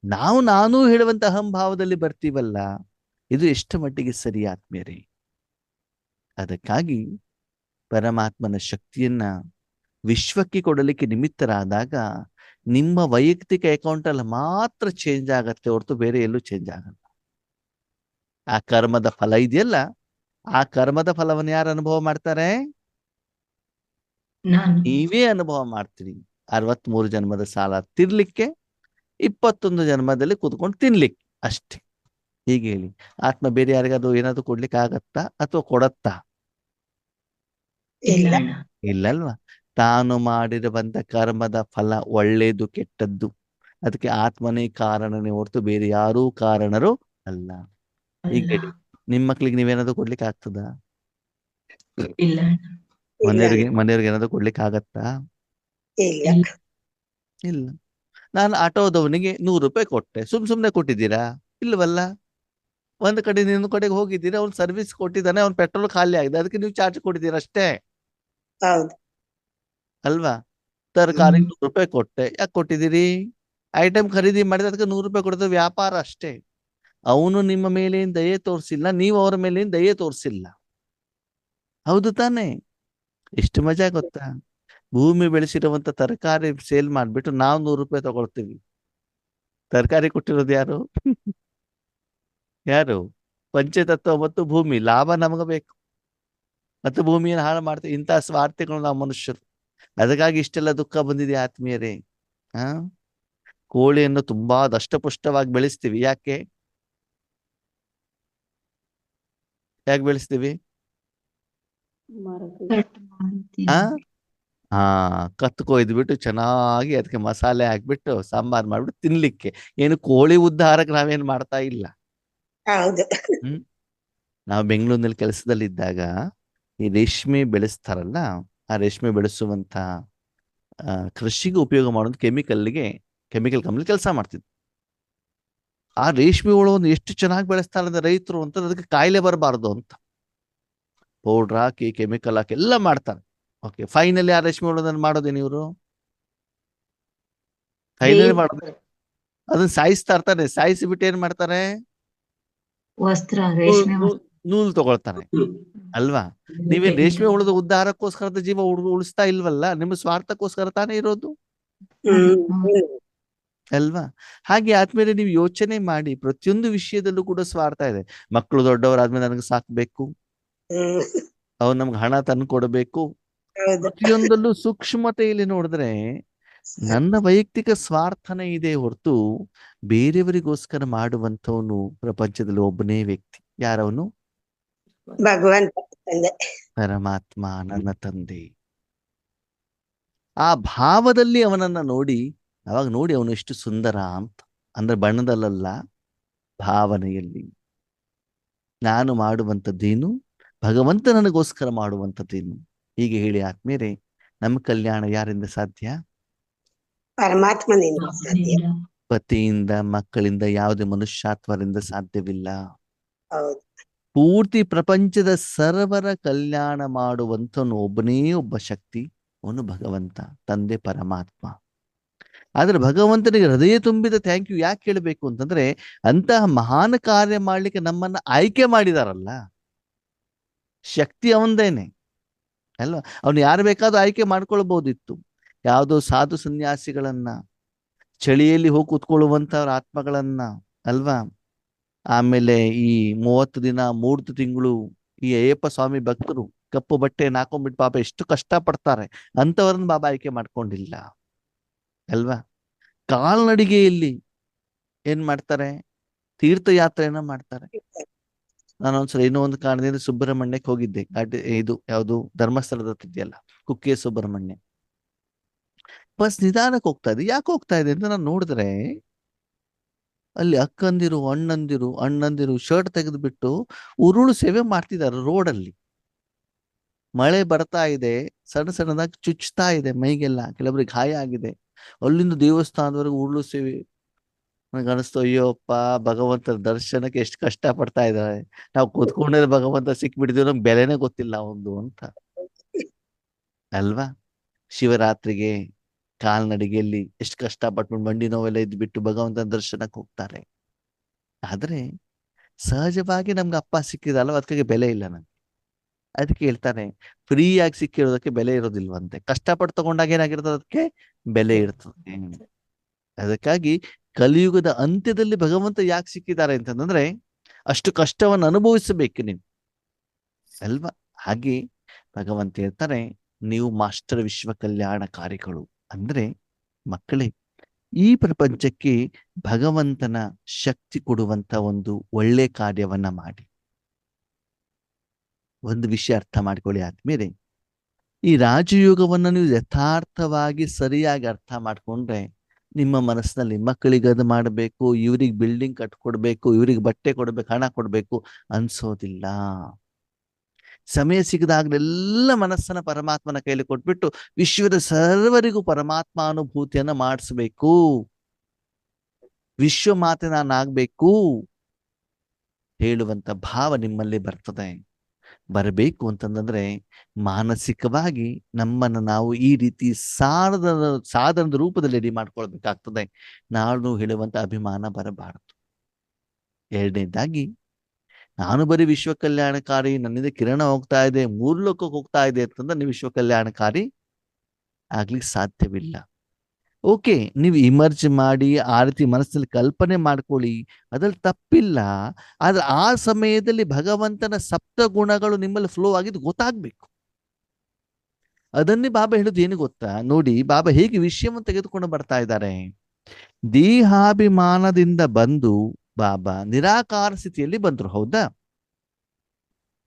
ನಾನು ಹೇಳುವಂತ ಅಹಂಭಾವದಲ್ಲಿ ಬರ್ತೀವಲ್ಲ, ಇದು ಎಷ್ಟು ಮಟ್ಟಿಗೆ ಸರಿ ಆತ್ಮೀಯರೇ? ಅದಕ್ಕಾಗಿ ಪರಮಾತ್ಮನ ಶಕ್ತಿಯನ್ನ ವಿಶ್ವಕ್ಕೆ ಕೊಡಲಿಕ್ಕೆ ನಿಮಿತ್ತರಾದಾಗ ನಿಮ್ಮ ವೈಯಕ್ತಿಕ ಅಕೌಂಟ್ ಅಲ್ಲಿ ಮಾತ್ರ ಚೇಂಜ್ ಆಗತ್ತೆ ಹೊರತು ಬೇರೆ ಎಲ್ಲೂ ಚೇಂಜ್ ಆಗಲ್ಲ. ಆ ಕರ್ಮದ ಫಲ ಇದೆಯಲ್ಲ, ಆ ಕರ್ಮದ ಫಲವನ್ನು ಯಾರು ಅನುಭವ ಮಾಡ್ತಾರೆ? ನೀವೇ ಅನುಭವ ಮಾಡ್ತೀರಿ. 63 ಜನ್ಮದ ಸಾಲ ತಿರ್ಲಿಕ್ಕೆ 21 ಜನ್ಮದಲ್ಲಿ ಕೂತ್ಕೊಂಡು ತಿನ್ಲಿಕ್ಕೆ ಅಷ್ಟೇ. ಹೀಗೆ ಹೇಳಿ, ಆತ್ಮ ಬೇರೆ ಯಾರಿಗಾದ್ರು ಏನಾದ್ರು ಕೊಡ್ಲಿಕ್ಕೆ ಆಗತ್ತಾ ಅಥವಾ ಕೊಡತ್ತಾ? ಇಲ್ಲಲ್ವಾ? ತಾನು ಮಾಡಿರುವಂತ ಕರ್ಮದ ಫಲ ಒಳ್ಳೇದು ಕೆಟ್ಟದ್ದು, ಅದಕ್ಕೆ ಆತ್ಮನೇ ಕಾರಣನೇ ಹೊರತು ಬೇರೆ ಯಾರೂ ಕಾರಣರು ಅಲ್ಲ. ಹೀಗೆ ನಿಮ್ ಮಕ್ಳಿಗೆ ನೀವೇನಾದ್ರು ಕೊಡ್ಲಿಕ್ಕೆ ಆಗ್ತದ? ಮನೆಯವ್ರಿಗೆ ಏನಾದ್ರು ಕೊಡ್ಲಿಕ್ಕೆ ಆಗತ್ತಾ? ಇಲ್ಲ. ನಾನು ಆಟೋದವನಿಗೆ 100 ರೂಪಾಯಿ ಕೊಟ್ಟೆ, ಸುಮ್ನೆ ಕೊಟ್ಟಿದ್ದೀರಾ? ಇಲ್ವಲ್ಲ. ಒಂದ್ ಕಡೆ ಇನ್ನೊಂದು ಕಡೆಗೆ ಹೋಗಿದ್ದೀರಿ, ಅವ್ನು ಸರ್ವಿಸ್ ಕೊಟ್ಟಿದ್ದಾನೆ, ಅವ್ನು ಪೆಟ್ರೋಲ್ ಖಾಲಿ ಆಗಿದೆ, ಅದಕ್ಕೆ ನೀವು ಚಾರ್ಜ್ ಕೊಟ್ಟಿದ್ದೀರ ಅಷ್ಟೇ ಹೌದು. ಅಲ್ವಾ. ತರಕಾರಿ 100 ರೂಪಾಯಿ ಕೊಟ್ಟೆ, ಯಾಕೆ ಕೊಟ್ಟಿದ್ದೀರಿ? ಐಟಮ್ ಖರೀದಿ ಮಾಡಿದ್ರೆ ಅದಕ್ಕೆ 100 ರೂಪಾಯಿ ಕೊಡ್ತೇವೆ, ವ್ಯಾಪಾರ ಅಷ್ಟೇ. ಅವನು ನಿಮ್ಮ ಮೇಲೆ ದಯೆ ತೋರಿಸಿಲ್ಲ, ನೀವು ಅವರ ಮೇಲೆ ದಯೆ ತೋರಿಸಿಲ್ಲ. ಹೌದು ತಾನೆ? ಎಷ್ಟು ಮಜಾ ಗೊತ್ತಾ? ಭೂಮಿ ಬೆಳೆಸಿರುವಂತ ತರಕಾರಿ ಸೇಲ್ ಮಾಡ್ಬಿಟ್ಟು ನಾವು 100 ರೂಪಾಯಿ ತಗೊಳ್ತೀವಿ. ತರಕಾರಿ ಕೊಟ್ಟಿರೋದು ಯಾರು? ಯಾರು? ಪಂಚತತ್ವ ಮತ್ತು ಭೂಮಿ. ಲಾಭ ನಮಗೆ ಬೇಕು ಮತ್ತು ಭೂಮಿಯನ್ನು ಹಾಳು ಮಾಡ್ತೀವಿ. ಇಂತಹ ಸ್ವಾರ್ಥಿಗಳು ನಾವು ಮನುಷ್ಯರು. ಅದಕ್ಕಾಗಿ ಇಷ್ಟೆಲ್ಲ ದುಃಖ ಬಂದಿದೆ ಆತ್ಮೀಯರೇ. ಆ ಕೋಳಿಯನ್ನು ತುಂಬಾ ದಷ್ಟಪುಷ್ಟವಾಗಿ ಬೆಳೆಸ್ತೀವಿ. ಯಾಕೆ ಬೆಳೆಸ್ತೀವಿ? ಆ ಹಾ ಕತ್ತು ಕೊಯ್ದ್ಬಿಟ್ಟು ಚೆನ್ನಾಗಿ ಅದಕ್ಕೆ ಮಸಾಲೆ ಹಾಕ್ಬಿಟ್ಟು ಸಾಂಬಾರ್ ಮಾಡ್ಬಿಟ್ಟು ತಿನ್ಲಿಕ್ಕೆ. ಏನು ಕೋಳಿ ಉದ್ಧಾರಕ್ಕೆ ನಾವೇನ್ ಮಾಡ್ತಾ ಇಲ್ಲ. ಹೌದು. ನಾವು ಬೆಂಗಳೂರಿನಲ್ಲಿ ಕೆಲಸದಲ್ಲಿದ್ದಾಗ ಈ ರೇಷ್ಮೆ ಬೆಳೆಸ್ತಾರಲ್ಲ, ಆ ರೇಷ್ಮೆ ಬೆಳೆಸುವಂತ ಕೃಷಿಗೆ ಉಪಯೋಗ ಮಾಡುವಂತ ಕೆಮಿಕಲ್ ಕಂಪ್ನಿ ಕೆಲಸ ಮಾಡ್ತಿದ್ವಿ. ಆ ರೇಷ್ಮೆ ಹುಳವನ್ನು ಎಷ್ಟು ಚೆನ್ನಾಗಿ ಬೆಳೆಸ್ತಾರೆ ಅಂದ್ರೆ ರೈತರು ಅಂತ, ಅದಕ್ಕೆ ಕಾಯಿಲೆ ಬರಬಾರ್ದು ಅಂತ ಪೌಡ್ರ್ ಹಾಕಿ ಕೆಮಿಕಲ್ ಹಾಕಿ ಎಲ್ಲ ಮಾಡ್ತಾರೆ. ಓಕೆ, ಫೈನಲಿ ಆ ರೇಷ್ಮೆ ಹುಳದನ್ನು ಮಾಡೋದೇನು ಇವರು? ಫೈನಲಿ ಮಾಡೋದು ಅದನ್ನ ಸಾಯಿಸ್ತಾ ಇರ್ತಾರೆ. ಸಾಯಿಸಿ ಬಿಟ್ಟು ಏನ್ ಮಾಡ್ತಾರೆ? ವಸ್ತ್ರ, ರೇಷ್ಮೆ ನೂಲು ತಗೊಳ್ತಾರೆ ಅಲ್ವಾ. ನೀವೇನ್ ರೇಷ್ಮೆ ಹುಳದ ಉದ್ಧಾರಕ್ಕೋಸ್ಕರದ ಜೀವ ಉಳಿಸ್ತಾ ಇಲ್ವಲ್ಲ, ನಿಮ್ಮ ಸ್ವಾರ್ಥಕ್ಕೋಸ್ಕರ ತಾನೇ ಇರೋದು ಅಲ್ವಾ. ಹಾಗೆ ಆದ್ಮೇಲೆ ನೀವು ಯೋಚನೆ ಮಾಡಿ, ಪ್ರತಿಯೊಂದು ವಿಷಯದಲ್ಲೂ ಕೂಡ ಸ್ವಾರ್ಥ ಇದೆ. ಮಕ್ಕಳು ದೊಡ್ಡವರಾದ್ಮೇಲೆ ನನಗೆ ಸಾಕ್ಬೇಕು, ಅವ್ರು ನಮ್ಗೆ ಹಣ ತಂದು ಕೊಡಬೇಕು. ಪ್ರತಿಯೊಂದಲ್ಲೂ ಸೂಕ್ಷ್ಮತೆಯಲ್ಲಿ ನೋಡಿದ್ರೆ ನನ್ನ ವೈಯಕ್ತಿಕ ಸ್ವಾರ್ಥನೇ ಇದೆ ಹೊರತು ಬೇರೆಯವರಿಗೋಸ್ಕರ ಮಾಡುವಂತವನು ಪ್ರಪಂಚದಲ್ಲಿ ಒಬ್ಬನೇ ವ್ಯಕ್ತಿ. ಯಾರವನು? ಭಗವಂತ, ಪರಮಾತ್ಮ, ನನ್ನ ತಂದೆ. ಆ ಭಾವದಲ್ಲಿ ಅವನನ್ನ ನೋಡಿ, ಅವಾಗ ನೋಡಿ ಅವನು ಎಷ್ಟು ಸುಂದರ ಅಂತ. ಅಂದ್ರೆ ಬಣ್ಣದಲ್ಲ, ಭಾವನೆಯಲ್ಲಿ. ನಾನು ಮಾಡುವಂಥದ್ದೇನು, ಭಗವಂತ ನನಗೋಸ್ಕರ ಮಾಡುವಂಥದ್ದೇನು. ಹೀಗೆ ಹೇಳಿ ಆದ್ಮೇಲೆ ನಮ್ಮ ಕಲ್ಯಾಣ ಯಾರಿಂದ ಸಾಧ್ಯ? ಪರಮಾತ್ಮನಿಂದ ಸಾಧ್ಯ. ಪತಿಯಿಂದ, ಮಕ್ಕಳಿಂದ, ಯಾವುದೇ ಮನುಷ್ಯಾತ್ವರಿಂದ ಸಾಧ್ಯವಿಲ್ಲ. ಹೌದು. ಪೂರ್ತಿ ಪ್ರಪಂಚದ ಸರ್ವರ ಕಲ್ಯಾಣ ಮಾಡುವಂತವನು ಒಬ್ಬನೇ ಒಬ್ಬ ಶಕ್ತಿ, ಅವನು ಭಗವಂತ, ತಂದೆ ಪರಮಾತ್ಮ. ಆದ್ರೆ ಭಗವಂತನಿಗೆ ಹೃದಯ ತುಂಬಿದ ಥ್ಯಾಂಕ್ ಯು ಯಾಕೆ ಹೇಳಬೇಕು ಅಂತಂದ್ರೆ, ಅಂತಹ ಮಹಾನ್ ಕಾರ್ಯ ಮಾಡ್ಲಿಕ್ಕೆ ನಮ್ಮನ್ನ ಆಯ್ಕೆ ಮಾಡಿದಾರಲ್ಲ. ಶಕ್ತಿ ಅವಂದೇನೆ ಅಲ್ವಾ. ಅವನು ಯಾರು ಬೇಕಾದ್ರೂ ಆಯ್ಕೆ ಮಾಡ್ಕೊಳ್ಬಹುದಿತ್ತು. ಯಾವುದೋ ಸಾಧು ಸನ್ಯಾಸಿಗಳನ್ನ, ಚಳಿಯಲ್ಲಿ ಹೋಗಿ ಕೂತ್ಕೊಳ್ಳುವಂತವ್ರ ಆತ್ಮಗಳನ್ನ ಅಲ್ವಾ. ಆಮೇಲೆ ಈ 30 ದಿನ 3 ತಿಂಗಳು ಈ ಅಯ್ಯಪ್ಪ ಸ್ವಾಮಿ ಭಕ್ತರು ಕಪ್ಪು ಬಟ್ಟೆ ಹಾಕೊಂಡ್ಬಿಟ್ಟು ಪಾಪ ಎಷ್ಟು ಕಷ್ಟ ಪಡ್ತಾರೆ, ಅಂತವರನ್ನ ಬಾಬಾ ಆಯ್ಕೆ ಮಾಡ್ಕೊಂಡಿಲ್ಲ ಅಲ್ವಾ. ಕಾಲ್ನಡಿಗೆಯಲ್ಲಿ ಏನ್ ಮಾಡ್ತಾರೆ? ತೀರ್ಥಯಾತ್ರೆಯನ್ನ ಮಾಡ್ತಾರೆ. ನಾನು ಒಂದ್ಸಲ ಇನ್ನೂ ಒಂದು ಕಾರಣದಿಂದ ಸುಬ್ರಹ್ಮಣ್ಯಕ್ಕೆ ಹೋಗಿದ್ದೆ. ಇದು ಯಾವುದು ಧರ್ಮಸ್ಥಳದ ಇದೆಯಲ್ಲ, ಕುಕ್ಕೆ ಸುಬ್ರಹ್ಮಣ್ಯ. ಬಸ್ ನಿಧಾನಕ್ಕೆ ಹೋಗ್ತಾ ಇದೆ. ಯಾಕೆ ಹೋಗ್ತಾ ಇದೆ ಅಂತ ನಾನು ನೋಡಿದ್ರೆ, ಅಲ್ಲಿ ಅಕ್ಕಂದಿರು ಅಣ್ಣಂದಿರು ಶರ್ಟ್ ತೆಗೆದುಬಿಟ್ಟು ಉರುಳು ಸೇವೆ ಮಾಡ್ತಿದ್ದಾರೆ ರೋಡಲ್ಲಿ. ಮಳೆ ಬರ್ತಾ ಇದೆ, ಸಣ್ಣ ಸಣ್ಣದಾಗಿ ಚುಚ್ತಾ ಇದೆ ಮೈಗೆಲ್ಲ, ಕೆಲವರಿಗೆ ಗಾಯ ಆಗಿದೆ. ಅಲ್ಲಿಂದ ದೇವಸ್ಥಾನದವರೆಗೆ ಉರುಳು ಸೇವೆ. ನನಗೆ ಅನಿಸ್ತು, ಅಯ್ಯೋಪ್ಪ, ಭಗವಂತನ ದರ್ಶನಕ್ಕೆ ಎಷ್ಟು ಕಷ್ಟ ಪಡ್ತಾ ಇದ್ದಾರೆ. ನಾವು ಕೂತ್ಕೊಂಡ್ರೆ ಭಗವಂತ ಸಿಕ್ಬಿಡ್ತೀವಿ, ನಮ್ಗೆ ಬೆಲೆನೇ ಗೊತ್ತಿಲ್ಲ ಒಂದು ಅಂತ ಅಲ್ವಾ. ಶಿವರಾತ್ರಿಗೆ ಕಾಲ್ನಡಿಗೆಯಲ್ಲಿ ಎಷ್ಟು ಕಷ್ಟ ಪಟ್ಬಿಟ್ಟು ಮಂಡಿ ನೋವೆಲ್ಲ ಇದ್ಬಿಟ್ಟು ಭಗವಂತನ ದರ್ಶನಕ್ಕೆ ಹೋಗ್ತಾರೆ. ಆದ್ರೆ ಸಹಜವಾಗಿ ನಮ್ಗೆ ಅಪ್ಪ ಸಿಕ್ಕಿದಲ್ವ, ಅದಕ್ಕೆ ಬೆಲೆ ಇಲ್ಲ ನಮ್ಗೆ. ಅದಕ್ಕೆ ಹೇಳ್ತಾನೆ, ಫ್ರೀಯಾಗಿ ಸಿಕ್ಕಿರೋದಕ್ಕೆ ಬೆಲೆ ಇರೋದಿಲ್ವಂತೆ, ಕಷ್ಟಪಟ್ಟು ತಗೊಂಡಾಗ ಏನಾಗಿರ್ತದೆ, ಅದಕ್ಕೆ ಬೆಲೆ ಇರ್ತದೆ. ಅದಕ್ಕಾಗಿ ಕಲಿಯುಗದ ಅಂತ್ಯದಲ್ಲಿ ಭಗವಂತ ಯಾಕೆ ಸಿಕ್ಕಿದ್ದಾರೆ ಅಂತಂದ್ರೆ, ಅಷ್ಟು ಕಷ್ಟವನ್ನು ಅನುಭವಿಸಬೇಕು ನೀವು ಅಲ್ವಾ. ಹಾಗೆ ಭಗವಂತ ಹೇಳ್ತಾರೆ, ನೀವು ಮಾಸ್ಟರ್ ವಿಶ್ವ ಕಲ್ಯಾಣಕಾರಿಗಳು. ಅಂದ್ರೆ ಮಕ್ಕಳೇ, ಈ ಪ್ರಪಂಚಕ್ಕೆ ಭಗವಂತನ ಶಕ್ತಿ ಕೊಡುವಂತ ಒಂದು ಒಳ್ಳೆ ಕಾರ್ಯವನ್ನ ಮಾಡಿ. ಒಂದು ವಿಷಯ ಅರ್ಥ ಮಾಡ್ಕೊಳ್ಳಿ ಆದ್ಮೇಲೆ, ಈ ರಾಜಯೋಗವನ್ನ ನೀವು ಯಥಾರ್ಥವಾಗಿ ಸರಿಯಾಗಿ ಅರ್ಥ ಮಾಡ್ಕೊಂಡ್ರೆ, ನಿಮ್ಮ ಮನಸ್ಸಿನಲ್ಲಿ ಮಕ್ಕಳಿಗೆ ಅದು ಮಾಡಬೇಕು, ಇವ್ರಿಗೆ ಬಿಲ್ಡಿಂಗ್ ಕಟ್ಕೊಡ್ಬೇಕು, ಇವ್ರಿಗೆ ಬಟ್ಟೆ ಕೊಡ್ಬೇಕು, ಹಣ ಕೊಡ್ಬೇಕು ಅನ್ಸೋದಿಲ್ಲ. ಸಮಯ ಸಿಗದಾಗಲೆಲ್ಲ ಮನಸ್ಸನ್ನ ಪರಮಾತ್ಮನ ಕೈಲಿ ಕೊಟ್ಬಿಟ್ಟು ವಿಶ್ವದ ಸರ್ವರಿಗೂ ಪರಮಾತ್ಮ ಅನುಭೂತಿಯನ್ನ ಮಾಡಿಸ್ಬೇಕು. ವಿಶ್ವ ಮಾತೆ ನಾನಾಗ್ಬೇಕು, ಹೇಳುವಂತ ಭಾವ ನಿಮ್ಮಲ್ಲಿ ಬರ್ತದೆ. ಬರಬೇಕು ಅಂತಂದ್ರೆ ಮಾನಸಿಕವಾಗಿ ನಮ್ಮನ್ನು ನಾವು ಈ ರೀತಿ ಸಾಧನದ ರೂಪದಲ್ಲಿ ರೆಡಿ ಮಾಡ್ಕೊಳ್ಬೇಕಾಗ್ತದೆ. ನಾನು ಹೇಳುವಂತ ಅಭಿಮಾನ ಬರಬಾರದು. ಎರಡನೇದಾಗಿ, ನಾನು ಬರೀ ವಿಶ್ವ ಕಲ್ಯಾಣಕಾರಿ, ನನ್ನಿಂದ ಕಿರಣ ಹೋಗ್ತಾ ಇದೆ, ಮೂರು ಲೋಕಕ್ಕೆ ಹೋಗ್ತಾ ಇದೆ ಅಂತಂದ್ರೆ ನೀವು ವಿಶ್ವ ಕಲ್ಯಾಣಕಾರಿ ಆಗ್ಲಿಕ್ಕೆ ಸಾಧ್ಯವಿಲ್ಲ. ಓಕೆ, ನೀವು ಇಮರ್ಜ್ ಮಾಡಿ ಆ ರೀತಿ ಮನಸ್ಸಲ್ಲಿ ಕಲ್ಪನೆ ಮಾಡ್ಕೊಳ್ಳಿ, ಅದ್ರಲ್ಲಿ ತಪ್ಪಿಲ್ಲ. ಆದ್ರೆ ಆ ಸಮಯದಲ್ಲಿ ಭಗವಂತನ ಸಪ್ತ ಗುಣಗಳು ನಿಮ್ಮಲ್ಲಿ ಫ್ಲೋ ಆಗಿದ್ದು ಗೊತ್ತಾಗ್ಬೇಕು. ಅದನ್ನೇ ಬಾಬಾ ಹೇಳುದು ಏನು ಗೊತ್ತಾ? ನೋಡಿ, ಬಾಬಾ ಹೇಗೆ ವಿಷಯವನ್ನು ತೆಗೆದುಕೊಂಡು ಬರ್ತಾ ಇದ್ದಾರೆ. ದೇಹಾಭಿಮಾನದಿಂದ ಬಂದು ಬಾಬಾ ನಿರಾಕಾರ ಸ್ಥಿತಿಯಲ್ಲಿ ಬಂದ್ರು, ಹೌದಾ?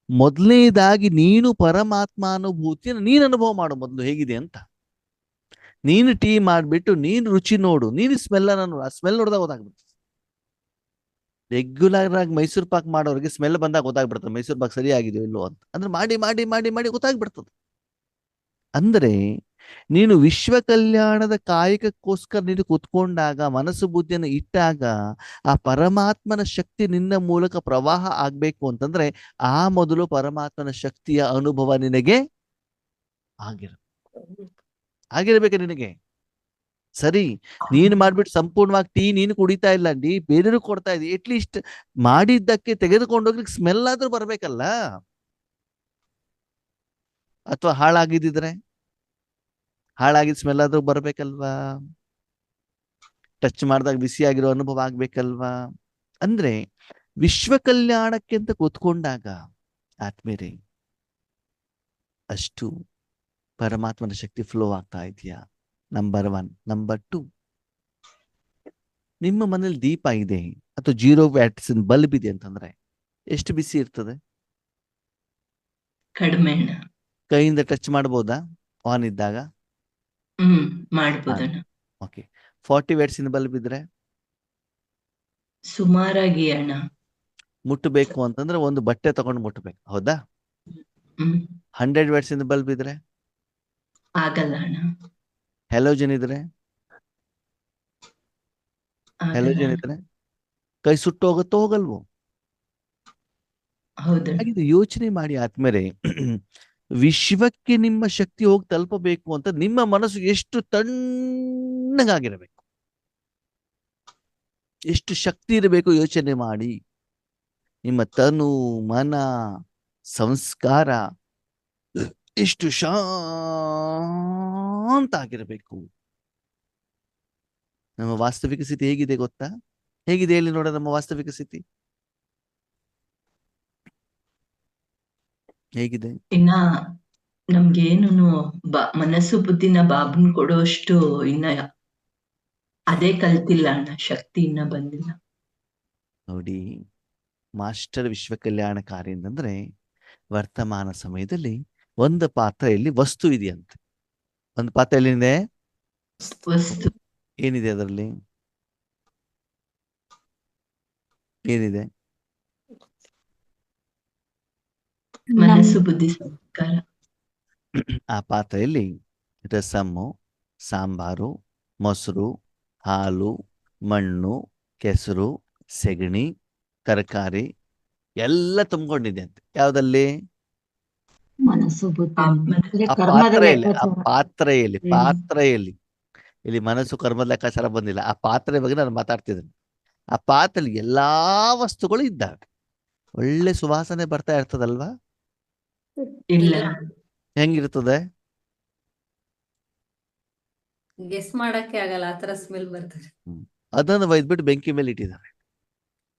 ಮೊದಲನೇದಾಗಿ ನೀನು ಪರಮಾತ್ಮ ಅನುಭೂತಿಯನ್ನು ನೀನು ಅನುಭವ ಮಾಡು ಮೊದಲು, ಹೇಗಿದೆ ಅಂತ. ನೀನು ಟೀ ಮಾಡಿಬಿಟ್ಟು ನೀನು ರುಚಿ ನೋಡು, ನೀನು ಸ್ಮೆಲ್ ನೋಡು. ಆ ಸ್ಮೆಲ್ ನೋಡಿದಾಗ ಗೊತ್ತಾಗ್ಬಿಡ್ತದೆ. ರೆಗ್ಯುಲರ್ ಆಗಿ ಮೈಸೂರು ಪಾಕ್ ಮಾಡೋರಿಗೆ ಸ್ಮೆಲ್ ಬಂದಾಗ ಗೊತ್ತಾಗ್ಬಿಡ್ತದೆ ಮೈಸೂರು ಪಾಕ್ ಸರಿಯಾಗಿದೆಯೋ ಇಲ್ಲೋ ಅಂತ. ಅಂದ್ರೆ ಮಾಡಿ ಮಾಡಿ ಮಾಡಿ ಮಾಡಿ ಗೊತ್ತಾಗ್ಬಿಡ್ತದೆ. ಅಂದ್ರೆ ನೀನು ವಿಶ್ವ ಕಲ್ಯಾಣದ ಕಾಯಕಕ್ಕೋಸ್ಕರ ನೀನು ಕೂತ್ಕೊಂಡಾಗ, ಮನಸ್ಸು ಬುದ್ಧಿಯನ್ನು ಇಟ್ಟಾಗ, ಆ ಪರಮಾತ್ಮನ ಶಕ್ತಿ ನಿನ್ನ ಮೂಲಕ ಪ್ರವಾಹ ಆಗ್ಬೇಕು ಅಂತಂದ್ರೆ ಆ ಮೊದಲು ಪರಮಾತ್ಮನ ಶಕ್ತಿಯ ಅನುಭವ ನಿನಗೆ ಆಗಿರ್ಬೇಕು ನಿನಗೆ. ಸರಿ, ನೀನು ಮಾಡ್ಬಿಟ್ಟು ಸಂಪೂರ್ಣವಾಗಿ ಟೀ ನೀನು ಕುಡಿತಾ ಇಲ್ಲ, ಬೇರೆಯವರು ಕೊಡ್ತಾ ಇದ್ದಿ, ಅಟ್ಲೀಸ್ಟ್ ಮಾಡಿದ್ದಕ್ಕೆ ತೆಗೆದುಕೊಂಡೋಗ್ಲಿಕ್ಕೆ ಸ್ಮೆಲ್ ಆದ್ರೂ ಬರ್ಬೇಕಲ್ಲ. ಅಥವಾ ಹಾಳಾಗಿದ್ದಿದ್ರೆ ಹಾಳಾಗಿದ್ ಸ್ಮೆಲ್ ಆದ್ರೂ ಬರ್ಬೇಕಲ್ವಾ? ಟಚ್ ಮಾಡಿದಾಗ ಬಿಸಿಯಾಗಿರೋ ಅನುಭವ ಆಗ್ಬೇಕಲ್ವಾ? ಅಂದ್ರೆ ವಿಶ್ವ ಕಲ್ಯಾಣಕ್ಕೆ ಅಂತ ಕೂತ್ಕೊಂಡಾಗ ಆತ್ಮೇರೆ ಅಷ್ಟು ಪರಮಾತ್ಮನ ಶಕ್ತಿ ಫ್ಲೋ ಆಗ್ತಾ ಇದೆಯಾ? ನಂಬರ್ 1. ನಂಬರ್ 2, ನಿಮ್ಮ ಮನೇಲಿ ದೀಪ ಇದೆ ಅಥವಾ 0 ವ್ಯಾಟ್ಸ್ ಬಲ್ಬ್ ಇದೆ ಅಂತಂದ್ರೆ ಎಷ್ಟು ಬಿಸಿ ಇರ್ತದೆ? ಕಡಿಮೆ. ಕೈಯಿಂದ ಟಚ್ ಮಾಡ್ಬೋದಾ ಆನ್ ಇದ್ದಾಗ? ಮಾಡ್ಬೋದು. ಓಕೆ. 40 ವ್ಯಾಟ್ಸ್ ಬಲ್ಬ್ ಇದ್ರೆ ಸುಮಾರಾಗಿ ಅಣ್ಣ. ಮುಟ್ಟಬೇಕು ಅಂತಂದ್ರೆ ಒಂದು ಬಟ್ಟೆ ತಗೊಂಡು ಮುಟ್ಟಬೇಕು, ಹೌದಾ? 100 ವ್ಯಾಟ್ಸ್ ಬಲ್ಬ್ ಇದ್ರೆ ಆಗಲ್ಲ ಅಣ್ಣ. ಹೆಲೋಜನ್ ಇದ್ರೆ ಕೈ ಸುಟ್ಟು ಹೋಗುತ್ತೋ ಹೋಗಲ್ವೋ? ಹಾಗಿದ್ರೆ ಯೋಚನೆ ಮಾಡಿ ಆದ್ಮೇಲೆ ವಿಶ್ವಕ್ಕೆ ನಿಮ್ಮ ಶಕ್ತಿ ಹೋಗಿ ತಲುಪಬೇಕು ಅಂತ ನಿಮ್ಮ ಮನಸ್ಸು ಎಷ್ಟು ತಣ್ಣಗಾಗಿರಬೇಕು, ಎಷ್ಟು ಶಕ್ತಿ ಇರಬೇಕು ಯೋಚನೆ ಮಾಡಿ. ನಿಮ್ಮ ತನು ಮನ ಸಂಸ್ಕಾರ ಎಷ್ಟು ಶಾಂತ ಆಗಿರಬೇಕು. ನಮ್ಮ ವಾಸ್ತವಿಕ ಸ್ಥಿತಿ ಹೇಗಿದೆ ಗೊತ್ತಾ? ಹೇಗಿದೆ ಹೇಳಿ ನೋಡ ನಮ್ಮ ವಾಸ್ತವಿಕ ಸ್ಥಿತಿ ಹೇಗಿದೆ? ಇನ್ನ ನಮ್ಗೇನು ಮನಸ್ಸು ಬುದ್ಧಿನ ಬಾಬನ್ ಕೊಡುವಷ್ಟು ಇನ್ನ ಅದೇ ಕಲ್ತಿಲ್ಲ ಅಣ್ಣ, ಶಕ್ತಿ ಇನ್ನ ಬಂದಿಲ್ಲ. ನೋಡಿ, ಮಾಸ್ಟರ್ ವಿಶ್ವ ಕಲ್ಯಾಣಕಾರಿ ಅಂತಂದ್ರೆ ವರ್ತಮಾನ ಸಮಯದಲ್ಲಿ ಒಂದು ಪಾತ್ರೆಯಲ್ಲಿ ವಸ್ತು ಇದೆಯಂತೆ. ಒಂದು ಪಾತ್ರೆಯಲ್ಲಿ ವಸ್ತು ಏನಿದೆ? ಅದರಲ್ಲಿ ಏನಿದೆ? ಮನಸ್ಸು ಬುದ್ಧಿ ಸಂಸ್ಕಾರ. ಆ ಪಾತ್ರೆಯಲ್ಲಿ ರಸಮ್ಮು, ಸಾಂಬಾರು, ಮೊಸರು, ಹಾಲು, ಮಣ್ಣು, ಕೆಸರು, ಸೆಗಣಿ, ತರಕಾರಿ ಎಲ್ಲ ತುಂಬಿಕೊಂಡಿದೆ ಅಂತೆ. ಯಾವ್ದಲ್ಲಿ? ಮನಸ್ಸು ಬುದ್ಧಿ ಪಾತ್ರೆಯಲ್ಲಿ. ಇಲ್ಲಿ ಮನಸ್ಸು ಕರ್ಮದ ಲೆಕ್ಕಾಚಾರ ಬಂದಿಲ್ಲ. ಆ ಪಾತ್ರೆ ಬಗ್ಗೆ ನಾನು ಮಾತಾಡ್ತಿದ್ದೇನೆ. ಆ ಪಾತ್ರೆಯಲ್ಲಿ ಎಲ್ಲಾ ವಸ್ತುಗಳು ಇದ್ದಾವೆ. ಒಳ್ಳೆ ಸುವಾಸನೆ ಬರ್ತಾ ಇರ್ತದಲ್ವಾ? ಇಲ್ಲ. ಹೆಂಗಿರ್ತದೆ? ಗೆಸ್ ಮಾಡಕ್ಕೆ ಆಗಲ್ಲ, ಆತರ ಸ್ಮೆಲ್ ಬರ್ತದೆ. ಅದನ್ನು ಒಯ್ದ್ಬಿಟ್ಟು ಬೆಂಕಿ ಮೇಲೆ ಇಟ್ಟಿದ್ದಾರೆ.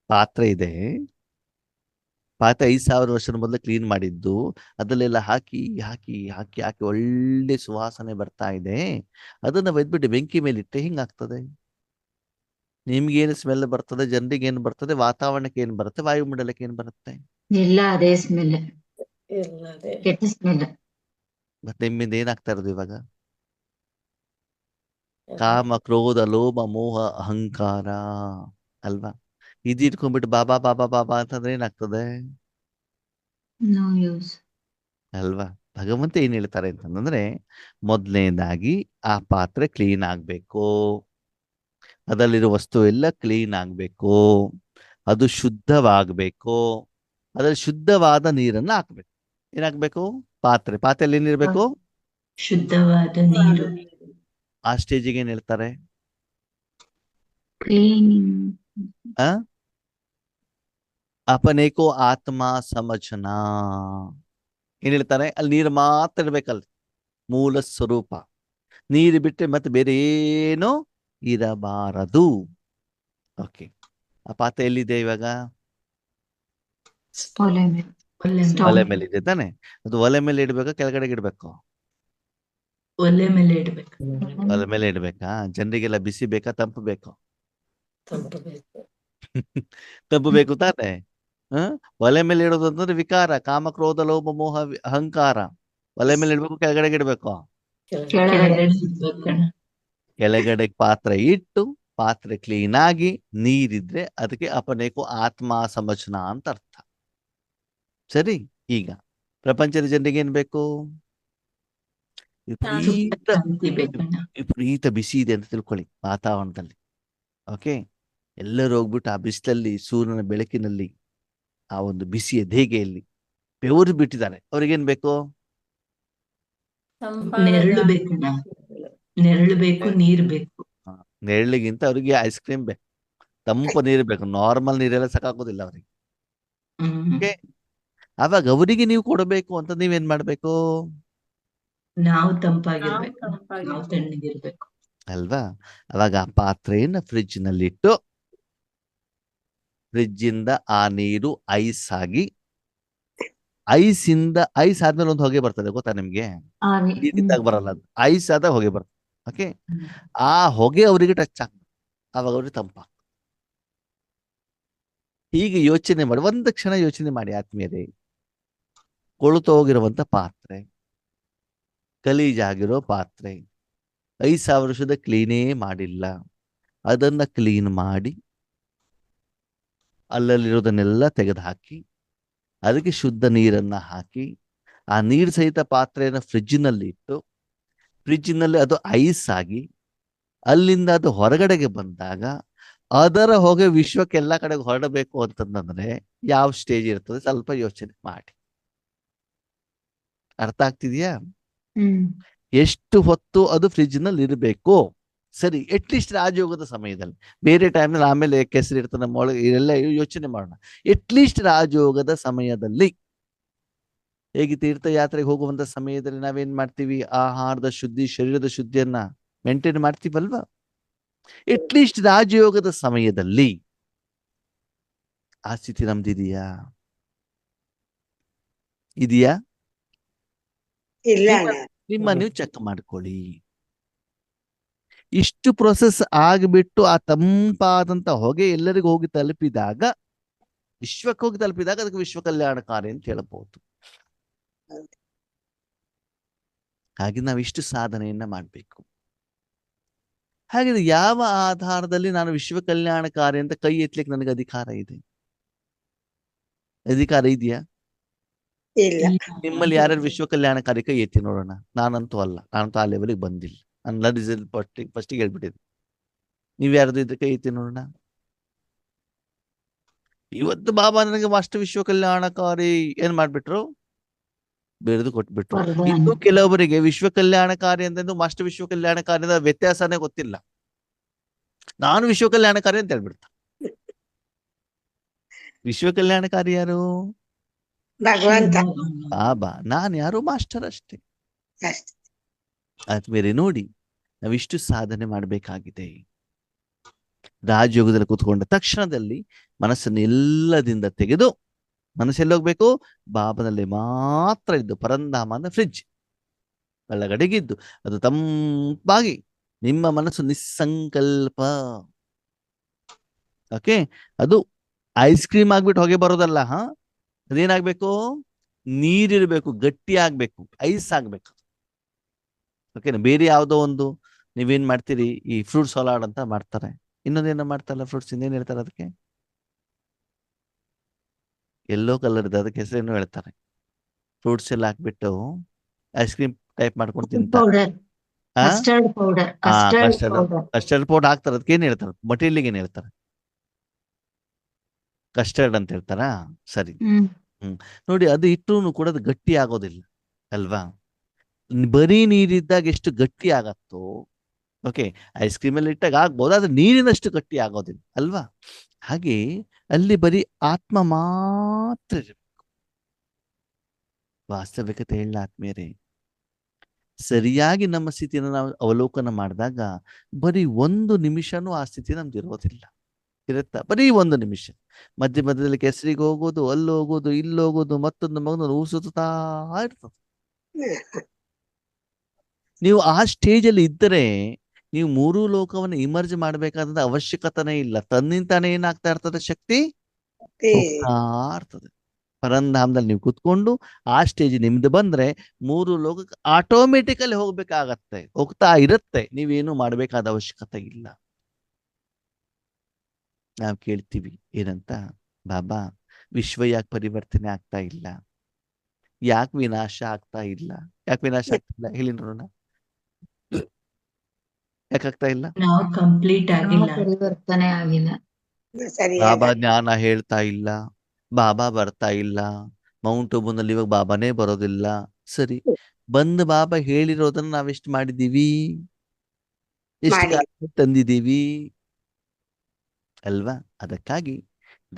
ಪಾತ್ರೆ ಇದೆ, ಪಾತ್ರೆ 5,000 ವರ್ಷದ ಮೊದಲು ಕ್ಲೀನ್ ಮಾಡಿದ್ದು, ಅದಲ್ಲೆಲ್ಲ ಹಾಕಿ ಹಾಕಿ ಹಾಕಿ ಹಾಕಿ ಒಳ್ಳೆ ಸುವಾಸನೆ ಬರ್ತಾ ಇದೆ. ಅದನ್ನ ಒಯ್ದ್ಬಿಟ್ಟು ಬೆಂಕಿ ಮೇಲೆ ಇಟ್ಟರೆ ಹಿಂಗಾಗ್ತದೆ. ನಿಮ್ಗೇನು ಸ್ಮೆಲ್ ಬರ್ತದೆ, ಜನರಿಗೆ ಏನು ಬರ್ತದೆ, ವಾತಾವರಣಕ್ಕೆ ಏನು ಬರುತ್ತೆ, ವಾಯುಮಂಡಲಕ್ಕೆ ಏನು ಬರುತ್ತೆ? ಎಲ್ಲ ಅದೇ ಸ್ಮೆಲ್, ಕೆಟ್ಟ ಸ್ಮೆಲ್. ಮತ್ತೆ ನಿಮ್ಮಿಂದ ಏನಾಗ್ತಾ ಇರೋದು ಇವಾಗ? ಕಾಮ, ಕ್ರೋಧ, ಲೋಭ, ಮೋಹ, ಅಹಂಕಾರ ಅಲ್ವಾ? ಇದು ಇಟ್ಕೊಂಡ್ಬಿಟ್ಟು ಬಾಬಾ ಬಾಬಾ ಬಾಬಾ ಅಂತಂದ್ರೆ ಏನಾಗ್ತದೆ? ನೋ ಯೂಸ್ ಅಲ್ವಾ? ಭಗವಂತ ಏನ್ ಹೇಳ್ತಾರೆ ಅಂತಂದ್ರೆ, ಮೊದಲನೇದಾಗಿ ಆ ಪಾತ್ರೆ ಕ್ಲೀನ್ ಆಗ್ಬೇಕು, ಅದರಲ್ಲಿರೋ ವಸ್ತು ಎಲ್ಲ ಕ್ಲೀನ್ ಆಗ್ಬೇಕು. ಅದು ಶುದ್ಧವಾಗಬೇಕು. ಅದ್ರಲ್ಲಿ ಶುದ್ಧವಾದ ನೀರನ್ನ ಹಾಕ್ಬೇಕು. ಏನಾಗ್ಬೇಕು? ಪಾತ್ರೆಯಲ್ಲಿ ಏನಿರ್ಬೇಕು? ಶುದ್ಧವಾದ ನೀರು. ಆ ಸ್ಟೇಜಿಗೆ ಏನ್ ಹೇಳ್ತಾರೆ? ಕ್ಲೀನಿಂಗ್. ಆ ಅಪನೇಕೋ ಆತ್ಮ ಸಮಜನ. ಏನ್ ಹೇಳ್ತಾರೆ? ಅಲ್ಲಿ ನೀರು ಮಾತ್ರ ಇರ್ಬೇಕಲ್ಲಿ, ಮೂಲ ಸ್ವರೂಪ. ನೀರು ಬಿಟ್ಟರೆ ಮತ್ತೆ ಬೇರೆ ಏನು ಇರಬಾರದು. ಓಕೆ, ಆ ಪಾತ್ರೆ ಎಲ್ಲಿದೆ ಇವಾಗ? ಒಲೆ ಮೇಲೆ. ಒಲೆ ಮೇಲೆ ಇದೆ ತಾನೆ. ಅದು ಒಲೆ ಮೇಲೆ ಇಡ್ಬೇಕಾ ಕೆಳಗಡೆ ಇಡ್ಬೇಕು? ಒಲೆ ಮೇಲೆ ಇಡ್ಬೇಕು. ಒಲೆ ಮೇಲೆ ಇಡ್ಬೇಕಾ? ಜನರಿಗೆಲ್ಲ ಬಿಸಿ ಬೇಕಾ ತಂಪು ಬೇಕು? ತಂಪು ಬೇಕು ತಾನೆ. ಒಲೆ ಮೇಲೆ ಇಡೋದು ಅಂತಂದ್ರೆ ವಿಕಾರ, ಕಾಮ, ಕ್ರೋಧ, ಲೋಭ, ಮೋಹ, ಅಹಂಕಾರ. ಒಲೆ ಮೇಲೆ ಇಡ್ಬೇಕು ಕೆಳಗಡೆ ಇಡ್ಬೇಕು? ಕೆಳಗಡೆ ಇಡ್ಬೇಕಣ್ಣ. ಕೆಳಗಡೆ ಪಾತ್ರೆ ಇಟ್ಟು, ಪಾತ್ರೆ ಕ್ಲೀನ್ ಆಗಿ ನೀರಿದ್ರೆ ಅದಕ್ಕೆ ಅಪನೇಕು ಆತ್ಮ ಸಮಚನ ಅಂತ ಅರ್ಥ. ಸರಿ. ಈಗ ಪ್ರಪಂಚದ ಜನರಿಗೆ ಏನ್ ಬೇಕು? ವಿಪರೀತ ಶಾಂತಿ ಬೇಕಣ್ಣ. ವಿಪರೀತ ಬಿಸಿ ಇದೆ ಅಂತ ತಿಳ್ಕೊಳ್ಳಿ ವಾತಾವರಣದಲ್ಲಿ. ಓಕೆ, ಎಲ್ಲರೂ ಹೋಗ್ಬಿಟ್ಟು ಆ ಬಿಸಿಲಲ್ಲಿ, ಸೂರ್ಯನ ಬೆಳಕಿನಲ್ಲಿ, ಆ ಒಂದು ಬಿಸಿಯ ಧೇಗೆಯಲ್ಲಿ ಬೆವರು ಬಿಟ್ಟಿದ್ದಾರೆ. ಅವ್ರಿಗೇನ್ ಬೇಕು? ನೆರಳು ಬೇಕಣ್ಣ. ನೆರಳು ಬೇಕು, ನೀರ್ ಬೇಕು. ನೆರಳಿಗಿಂತ ಅವ್ರಿಗೆ ಐಸ್ ಕ್ರೀಮ್ ಬೇಕು, ತಂಪು ನೀರು ಬೇಕು. ನಾರ್ಮಲ್ ನೀರೆಲ್ಲ ಸಾಕಾಗೋದಿಲ್ಲ ಅವ್ರಿಗೆ. ಓಕೆ, ಅವಾಗ ಅವರಿಗೆ ನೀವು ಕೊಡಬೇಕು ಅಂತ ನೀವೇನ್ ಮಾಡ್ಬೇಕು? ನಾವು ತಂಪಾಗಿರ್ಬೇಕು, ನಾವು ತಣ್ಣಗಿರ್ಬೇಕು ಅಲ್ವಾ? ಅವಾಗ ಆ ಪಾತ್ರೆಯನ್ನ ಫ್ರಿಜ್ ನಲ್ಲಿಟ್ಟು, ಫ್ರಿಜ್ ಇಂದ ಆ ನೀರು ಐಸ್ ಆಗಿ, ಐಸ್ ಆದ್ಮೇಲೆ ಒಂದು ಹೊಗೆ ಬರ್ತದೆ, ಗೊತ್ತಾ ನಿಮ್ಗೆ? ನೀರಿದ್ದಾಗ ಬರಲ್ಲ, ಅದು ಐಸ್ ಆದಾಗ ಹೊಗೆ ಬರ್ತದೆ. ಓಕೆ, ಆ ಹೊಗೆ ಅವರಿಗೆ ಟಚ್ ಆಗ್ತದೆ, ಅವಾಗ ಅವ್ರಿಗೆ ತಂಪ. ಹೀಗೆ ಯೋಚನೆ ಮಾಡಿ, ಒಂದು ಕ್ಷಣ ಯೋಚನೆ ಮಾಡಿ ಆತ್ಮೀಯರೇ. ಕೊಳುತು ಹೋಗಿರುವಂತ ಪಾತ್ರೆ, ಗಲೀಜಾಗಿರೋ ಪಾತ್ರೆ, 5,000 ವರ್ಷದ ಕ್ಲೀನೇ ಮಾಡಿಲ್ಲ. ಅದನ್ನ ಕ್ಲೀನ್ ಮಾಡಿ ಅಲ್ಲಲ್ಲಿರೋದನ್ನೆಲ್ಲ ತೆಗೆದುಹಾಕಿ ಅದಕ್ಕೆ ಶುದ್ಧ ನೀರನ್ನ ಹಾಕಿ, ಆ ನೀರು ಸಹಿತ ಪಾತ್ರೆಯನ್ನು ಫ್ರಿಜ್ಜಿನಲ್ಲಿ ಇಟ್ಟು, ಫ್ರಿಜ್ಜಿನಲ್ಲಿ ಅದು ಐಸ್ ಆಗಿ, ಅಲ್ಲಿಂದ ಅದು ಹೊರಗಡೆಗೆ ಬಂದಾಗ ಅದರ ಹೊಗೆ ವಿಶ್ವಕ್ಕೆಲ್ಲ ಕಡೆಗೆ ಹೊರಡಬೇಕು ಅಂತಂದ್ರೆ ಯಾವ ಸ್ಟೇಜ್ ಇರ್ತದೆ? ಸ್ವಲ್ಪ ಯೋಚನೆ ಮಾಡಿ. ಅರ್ಥ ಆಗ್ತಿದ್ಯಾ? ಎಷ್ಟು ಹೊತ್ತು ಅದು ಫ್ರಿಜ್ ನಲ್ಲಿ ಇರಬೇಕು? ಸರಿ, ಅಟ್ಲೀಸ್ಟ್ ರಾಜಯೋಗದ ಸಮಯದಲ್ಲಿ, ಬೇರೆ ಟೈಮ್ನಲ್ಲಿ ಆಮೇಲೆ ಕೆಸರು ಇರ್ತದೆ ನಮ್ಮ ಒಳಗೆ, ಇದೆಲ್ಲ ಯೋಚನೆ ಮಾಡೋಣ. ಅಟ್ಲೀಸ್ಟ್ ರಾಜಯೋಗದ ಸಮಯದಲ್ಲಿ, ಹೇಗೆ ತೀರ್ಥಯಾತ್ರೆಗೆ ಹೋಗುವಂತ ಸಮಯದಲ್ಲಿ ನಾವೇನ್ ಮಾಡ್ತೀವಿ? ಆಹಾರದ ಶುದ್ಧಿ, ಶರೀರದ ಶುದ್ಧಿಯನ್ನ ಮೇಂಟೈನ್ ಮಾಡ್ತೀವಲ್ವಾ? ಅಟ್ಲೀಸ್ಟ್ ರಾಜಯೋಗದ ಸಮಯದಲ್ಲಿ ಆ ಸ್ಥಿತಿ ನಮ್ದಿದೆಯಾ? ಇದೆಯಾ? ಇಲ್ಲ ನಿಮ್ಮ ನೀವು ಚೆಕ್ ಮಾಡ್ಕೊಳ್ಳಿ. ಇಷ್ಟು ಪ್ರೊಸೆಸ್ ಆಗಿಬಿಟ್ಟು ಆ ತಂಪಾದಂತ ಹೊಗೆ ಎಲ್ಲರಿಗೂ ಹೋಗಿ ತಲುಪಿದಾಗ, ವಿಶ್ವಕ್ಕೆ ಹೋಗಿ ತಲುಪಿದಾಗ ಅದಕ್ಕೆ ವಿಶ್ವ ಕಲ್ಯಾಣಕಾರಿ ಅಂತ ಹೇಳಬಹುದು. ಹಾಗೆ ನಾವು ಇಷ್ಟು ಸಾಧನೆಯನ್ನ ಮಾಡಬೇಕು. ಹಾಗಿದ್ರೆ ಯಾವ ಆಧಾರದಲ್ಲಿ ನಾನು ವಿಶ್ವ ಕಲ್ಯಾಣಕಾರಿ ಅಂತ ಕೈ ಎತ್ತಲಿಕ್ಕೆ ನನಗೆ ಅಧಿಕಾರ ಇದೆ? ಅಧಿಕಾರ ಇದೆಯಾ? ಇಲ್ಲ. ನಿಮ್ಮಲ್ಲಿ ಯಾರ್ಯಾರು ವಿಶ್ವ ಕಲ್ಯಾಣಕಾರಿ ಕೈ ಎತ್ತಿ ನೋಡೋಣ. ನಾನಂತೂ ಅಲ್ಲ, ನಾನಂತೂ ಆ ಲೆವೆಲ್ಗೆ ಬಂದಿಲ್ಲ. ನನ್ನ ರಿಸಲ್ಟ್ ಫಸ್ಟಿಗೆ ಹೇಳ್ಬಿಟ್ಟಿದೆ. ನೀವ್ ಯಾರ್ದು ಇದ್ರೆ ಕೈ ಎತ್ತಿ ನೋಡೋಣ. ಇವತ್ತು ಬಾಬಾ ನನಗೆ ಮಾಸ್ಟರ್ ವಿಶ್ವ ಕಲ್ಯಾಣಕಾರಿ ಏನ್ ಮಾಡ್ಬಿಟ್ರು? ಬಿರುದು ಕೊಟ್ಬಿಟ್ರು. ಇನ್ನು ಕೆಲವರಿಗೆ ವಿಶ್ವ ಕಲ್ಯಾಣಕಾರಿ ಅಂತಂದು ಮಾಸ್ಟರ್ ವಿಶ್ವ ಕಲ್ಯಾಣಕಾರಿ ವ್ಯತ್ಯಾಸನೇ ಗೊತ್ತಿಲ್ಲ. ನಾನು ವಿಶ್ವ ಕಲ್ಯಾಣಕಾರಿ ಅಂತ ಹೇಳ್ಬಿಡ್ತ. ವಿಶ್ವ ಕಲ್ಯಾಣಕಾರಿ ಯಾರು? ಭಗವಂತ. ಬಾಬಾ. ನಾನು ಯಾರು? ಮಾಸ್ಟರ್ ಅಷ್ಟೇ. ಆದ್ಮೇಲೆ ನೋಡಿ, ನಾವಿಷ್ಟು ಸಾಧನೆ ಮಾಡಬೇಕಾಗಿದೆ. ರಾಜಯೋಗದಲ್ಲಿ ಕೂತ್ಕೊಂಡ ತಕ್ಷಣದಲ್ಲಿ ಮನಸ್ಸನ್ನು ಎಲ್ಲದಿಂದ ತೆಗೆದು, ಮನಸ್ಸೆಲ್ಲಿ ಹೋಗ್ಬೇಕು? ಬಾಬನಲ್ಲಿ ಮಾತ್ರ ಇದ್ದು, ಪರಂಧಾಮ ಅಂದ್ರೆ ಫ್ರಿಜ್ ಒಳಗಡೆಗಿದ್ದು ಅದು ತಂಪಾಗಿ ನಿಮ್ಮ ಮನಸ್ಸು ನಿಸ್ಸಂಕಲ್ಪ. ಓಕೆ, ಅದು ಐಸ್ ಕ್ರೀಮ್ ಆಗ್ಬಿಟ್ಟು ಹೊಗೆ ಬರೋದಲ್ಲ. ಅದೇನಾಗ್ಬೇಕು? ನೀರಿರ್ಬೇಕು, ಗಟ್ಟಿ ಆಗ್ಬೇಕು, ಐಸ್ ಆಗ್ಬೇಕು. ಓಕೆನಾ? ಬೇರೆ ಯಾವುದೋ ಒಂದು ನೀವೇನ್ ಮಾಡ್ತೀರಿ, ಈ ಫ್ರೂಟ್ ಸಲಾಡ್ ಅಂತ ಮಾಡ್ತಾರೆ, ಇನ್ನೊಂದೇನೋ ಮಾಡ್ತಾರಲ್ಲ ಫ್ರೂಟ್ಸ್, ಇನ್ನೇನು ಹೇಳ್ತಾರೆ ಅದಕ್ಕೆ? ಎಲ್ಲೋ ಕಲರ್ ಇದೆ, ಅದಕ್ಕೆ ಹೆಸರೇನು ಹೇಳ್ತಾರೆ. ಫ್ರೂಟ್ಸ್ ಎಲ್ಲ ಹಾಕ್ಬಿಟ್ಟು ಐಸ್ ಕ್ರೀಮ್ ಟೈಪ್ ಮಾಡ್ಕೊಂಡು ತಿಂತಾರೆ. Custard powder. ಕಸ್ಟರ್ಡ್ ಪೌಡರ್ ಹಾಕ್ತಾರೆ. ಅದಕ್ಕೆ ಏನ್ ಹೇಳ್ತಾರೆ? ಮಟೀರಿಯಲ್ಗೆ ಏನ್ ಹೇಳ್ತಾರೆ? ಕಸ್ಟರ್ಡ್ ಅಂತ ಹೇಳ್ತಾರಾ? ಸರಿ. ಹ್ಮ್ ನೋಡಿ, ಅದು ಇಟ್ಟರು ಕೂಡ ಅದು ಗಟ್ಟಿ ಆಗೋದಿಲ್ಲ ಅಲ್ವಾ? ಬರೀ ನೀರಿದ್ದಾಗ ಎಷ್ಟು ಗಟ್ಟಿ ಆಗತ್ತೋ, ಓಕೆ, ಐಸ್ ಕ್ರೀಮ್ ಅಲ್ಲಿ ಇಟ್ಟಾಗ ಆಗ್ಬೋದು, ಆದ್ರೆ ನೀರಿನಷ್ಟು ಗಟ್ಟಿ ಆಗೋದಿಲ್ಲ ಅಲ್ವಾ? ಹಾಗೆ ಅಲ್ಲಿ ಬರೀ ಆತ್ಮ ಮಾತ್ರ ಇರ್ಬೇಕು. ವಾಸ್ತವಿಕತೆ ಹೇಳ ಆತ್ಮೀಯರೇ, ಸರಿಯಾಗಿ ನಮ್ಮ ಸ್ಥಿತಿಯನ್ನು ನಾವು ಅವಲೋಕನ ಮಾಡಿದಾಗ ಬರೀ 1 ನಿಮಿಷನೂ ಆ ಸ್ಥಿತಿ ನಮ್ದು ಇರೋದಿಲ್ಲ. ಇರುತ್ತಾ? ಬರೀ 1 ನಿಮಿಷ. ಮಧ್ಯದಲ್ಲಿ ಕೆಸರಿಗೆ ಹೋಗೋದು, ಅಲ್ಲಿ ಹೋಗೋದು, ಇಲ್ಲಿ ಹೋಗೋದು, ಮತ್ತೊಂದು ಮಗನನ್ನು ಊಸುತ್ತಾ ಇರ್ತದೆ. ನೀವು ಆ ಸ್ಟೇಜಲ್ಲಿ ಇದ್ದರೆ ನೀವು 3 ಲೋಕವನ್ನು ಇಮರ್ಜ್ ಮಾಡಬೇಕಾದ ಅವಶ್ಯಕತೆನೇ ಇಲ್ಲ. ತನ್ನಿಂತಾನೆ ಏನಾಗ್ತಾ ಇರ್ತದೆ? ಶಕ್ತಿ ಹೋಗ್ತಾ ಇರ್ತದೆ. ಪರಂಧಾಮದಲ್ಲಿ ನೀವು ಕುತ್ಕೊಂಡು ಆ ಸ್ಟೇಜ್ ನಿಮ್ದು ಬಂದ್ರೆ 3 ಲೋಕಕ್ಕೆ ಆಟೋಮೆಟಿಕಲಿ ಹೋಗ್ಬೇಕಾಗತ್ತೆ, ಹೋಗ್ತಾ ಇರುತ್ತೆ. ನೀವೇನು ಮಾಡಬೇಕಾದ ಅವಶ್ಯಕತೆ ಇಲ್ಲ. ನಾವು ಕೇಳ್ತೀವಿ ಏನಂತ, ಬಾಬಾ ವಿಶ್ವ ಯಾಕೆ ಪರಿವರ್ತನೆ ಆಗ್ತಾ ಇಲ್ಲ, ಯಾಕೆ ವಿನಾಶ ಆಗ್ತಾ ಇಲ್ಲ? ಯಾಕೆ ವಿನಾಶ ಆಗ್ತಾ ಇಲ್ಲ ಹೇಳಿ ನೋಡೋಣ. ಯಾಕಾಗ್ತಾ ಇಲ್ಲ? ನಾವು ಕಂಪ್ಲೀಟ್ ಆಗಿಲ್ಲ. ಪರಿವರ್ತನೆ ಆಗಿಲ್ಲ. ಬಾಬಾ ಜ್ಞಾನ ಹೇಳ್ತಾ ಇಲ್ಲ, ಬಾಬಾ ಬರ್ತಾ ಇಲ್ಲ, ಮೌಂಟ್ ಅಬುನಲ್ಲಿ ಇವಾಗ ಬಾಬಾನೇ ಬರೋದಿಲ್ಲ. ಸರಿ, ಬಂದು ಬಾಬಾ ಹೇಳಿರೋದನ್ನ ನಾವೆಷ್ಟು ಮಾಡಿದೀವಿ? ಎಷ್ಟು ಕಾರ್ಯ ತಂದಿದ್ದೀವಿ ಅಲ್ವಾ? ಅದಕ್ಕಾಗಿ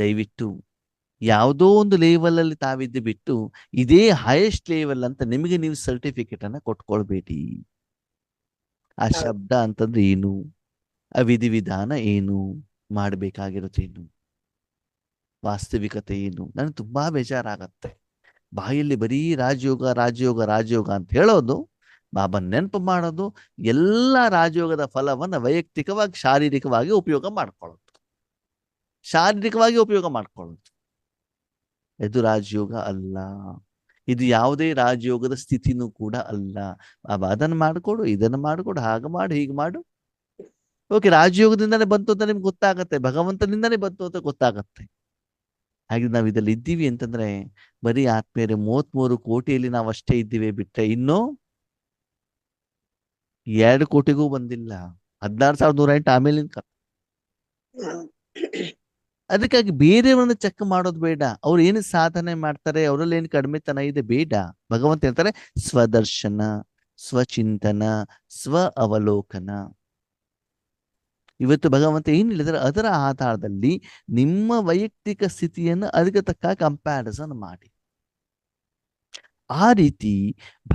ದಯವಿಟ್ಟು ಯಾವುದೋ ಒಂದು ಲೆವೆಲ್ ಅಲ್ಲಿ ತಾವಿದ್ದು ಬಿಟ್ಟು ಇದೇ ಹೈಯೆಸ್ಟ್ ಲೆವೆಲ್ ಅಂತ ನಿಮಗೆ ನೀವು ಸರ್ಟಿಫಿಕೇಟ್ ಅನ್ನ ಕೊಟ್ಕೊಳ್ಬೇಡಿ. ಆ ಶಬ್ದ ಅಂತಂದ್ರೆ ಏನು, ಆ ವಿಧಿವಿಧಾನ ಏನು, ಮಾಡಬೇಕಾಗಿರುತ್ತೇನು, ವಾಸ್ತವಿಕತೆ ಏನು? ನನಗೆ ತುಂಬಾ ಬೇಜಾರಾಗತ್ತೆ. ಬಾಯಲ್ಲಿ ಬರೀ ರಾಜಯೋಗ ರಾಜಯೋಗ ರಾಜಯೋಗ ಅಂತ ಹೇಳೋದು, ಬಾಬಾ ನೆನಪು ಮಾಡೋದು, ಎಲ್ಲ ರಾಜಯೋಗದ ಫಲವನ್ನು ವೈಯಕ್ತಿಕವಾಗಿ ಶಾರೀರಿಕವಾಗಿ ಉಪಯೋಗ ಮಾಡ್ಕೊಳ್ಳೋದು, ಶಾರೀರಿಕವಾಗಿ ಉಪಯೋಗ ಮಾಡ್ಕೊಳ್ಳೋದು. ಇದು ರಾಜಯೋಗ ಅಲ್ಲ. ಇದು ಯಾವುದೇ ರಾಜಯೋಗದ ಸ್ಥಿತಿನೂ ಕೂಡ ಅಲ್ಲ. ಬಾಬಾ ಅದನ್ನು ಮಾಡಿಕೊಡು, ಇದನ್ನು ಮಾಡಿಕೊಡು, ಹಾಗೆ ಮಾಡು, ಹೀಗೆ ಮಾಡು. ಓಕೆ, ರಾಜಯೋಗದಿಂದಾನೇ ಬಂತು ಅಂತ ನಿಮ್ಗೆ ಗೊತ್ತಾಗತ್ತೆ, ಭಗವಂತನಿಂದಾನೇ ಬಂತು ಅಂತ ಗೊತ್ತಾಗತ್ತೆ. ಹಾಗೆ ನಾವು ಇದರಲ್ಲಿ ಇದ್ದೀವಿ ಅಂತಂದ್ರೆ ಬರೀ ಆತ್ಮೀಯರೇ 33 ಕೋಟಿಯಲ್ಲಿ ನಾವು ಅಷ್ಟೇ ಇದ್ದೀವಿ ಬಿಟ್ರೆ ಇನ್ನೂ 2 ಕೋಟಿಗೂ ಬಂದಿಲ್ಲ. 16,108 ಆಮೇಲೆ ಅದಕ್ಕಾಗಿ ಬೇರೆಯವ್ರನ್ನ ಚೆಕ್ ಮಾಡೋದು ಬೇಡ. ಅವ್ರು ಏನು ಸಾಧನೆ ಮಾಡ್ತಾರೆ, ಅವರಲ್ಲಿ ಏನು ಕಡಿಮೆತನ ಇದೆ ಬೇಡ. ಭಗವಂತ ಹೇಳ್ತಾರೆ ಸ್ವದರ್ಶನ, ಸ್ವಚಿಂತನ, ಸ್ವ ಅವಲೋಕನ. ಇವತ್ತು ಭಗವಂತ ಏನ್ ಹೇಳಿದ್ರೆ ಅದರ ಆಧಾರದಲ್ಲಿ ನಿಮ್ಮ ವೈಯಕ್ತಿಕ ಸ್ಥಿತಿಯನ್ನು ಅದಕ್ಕೆ ತಕ್ಕ ಕಂಪ್ಯಾರಿಸನ್ ಮಾಡಿ. ಆ ರೀತಿ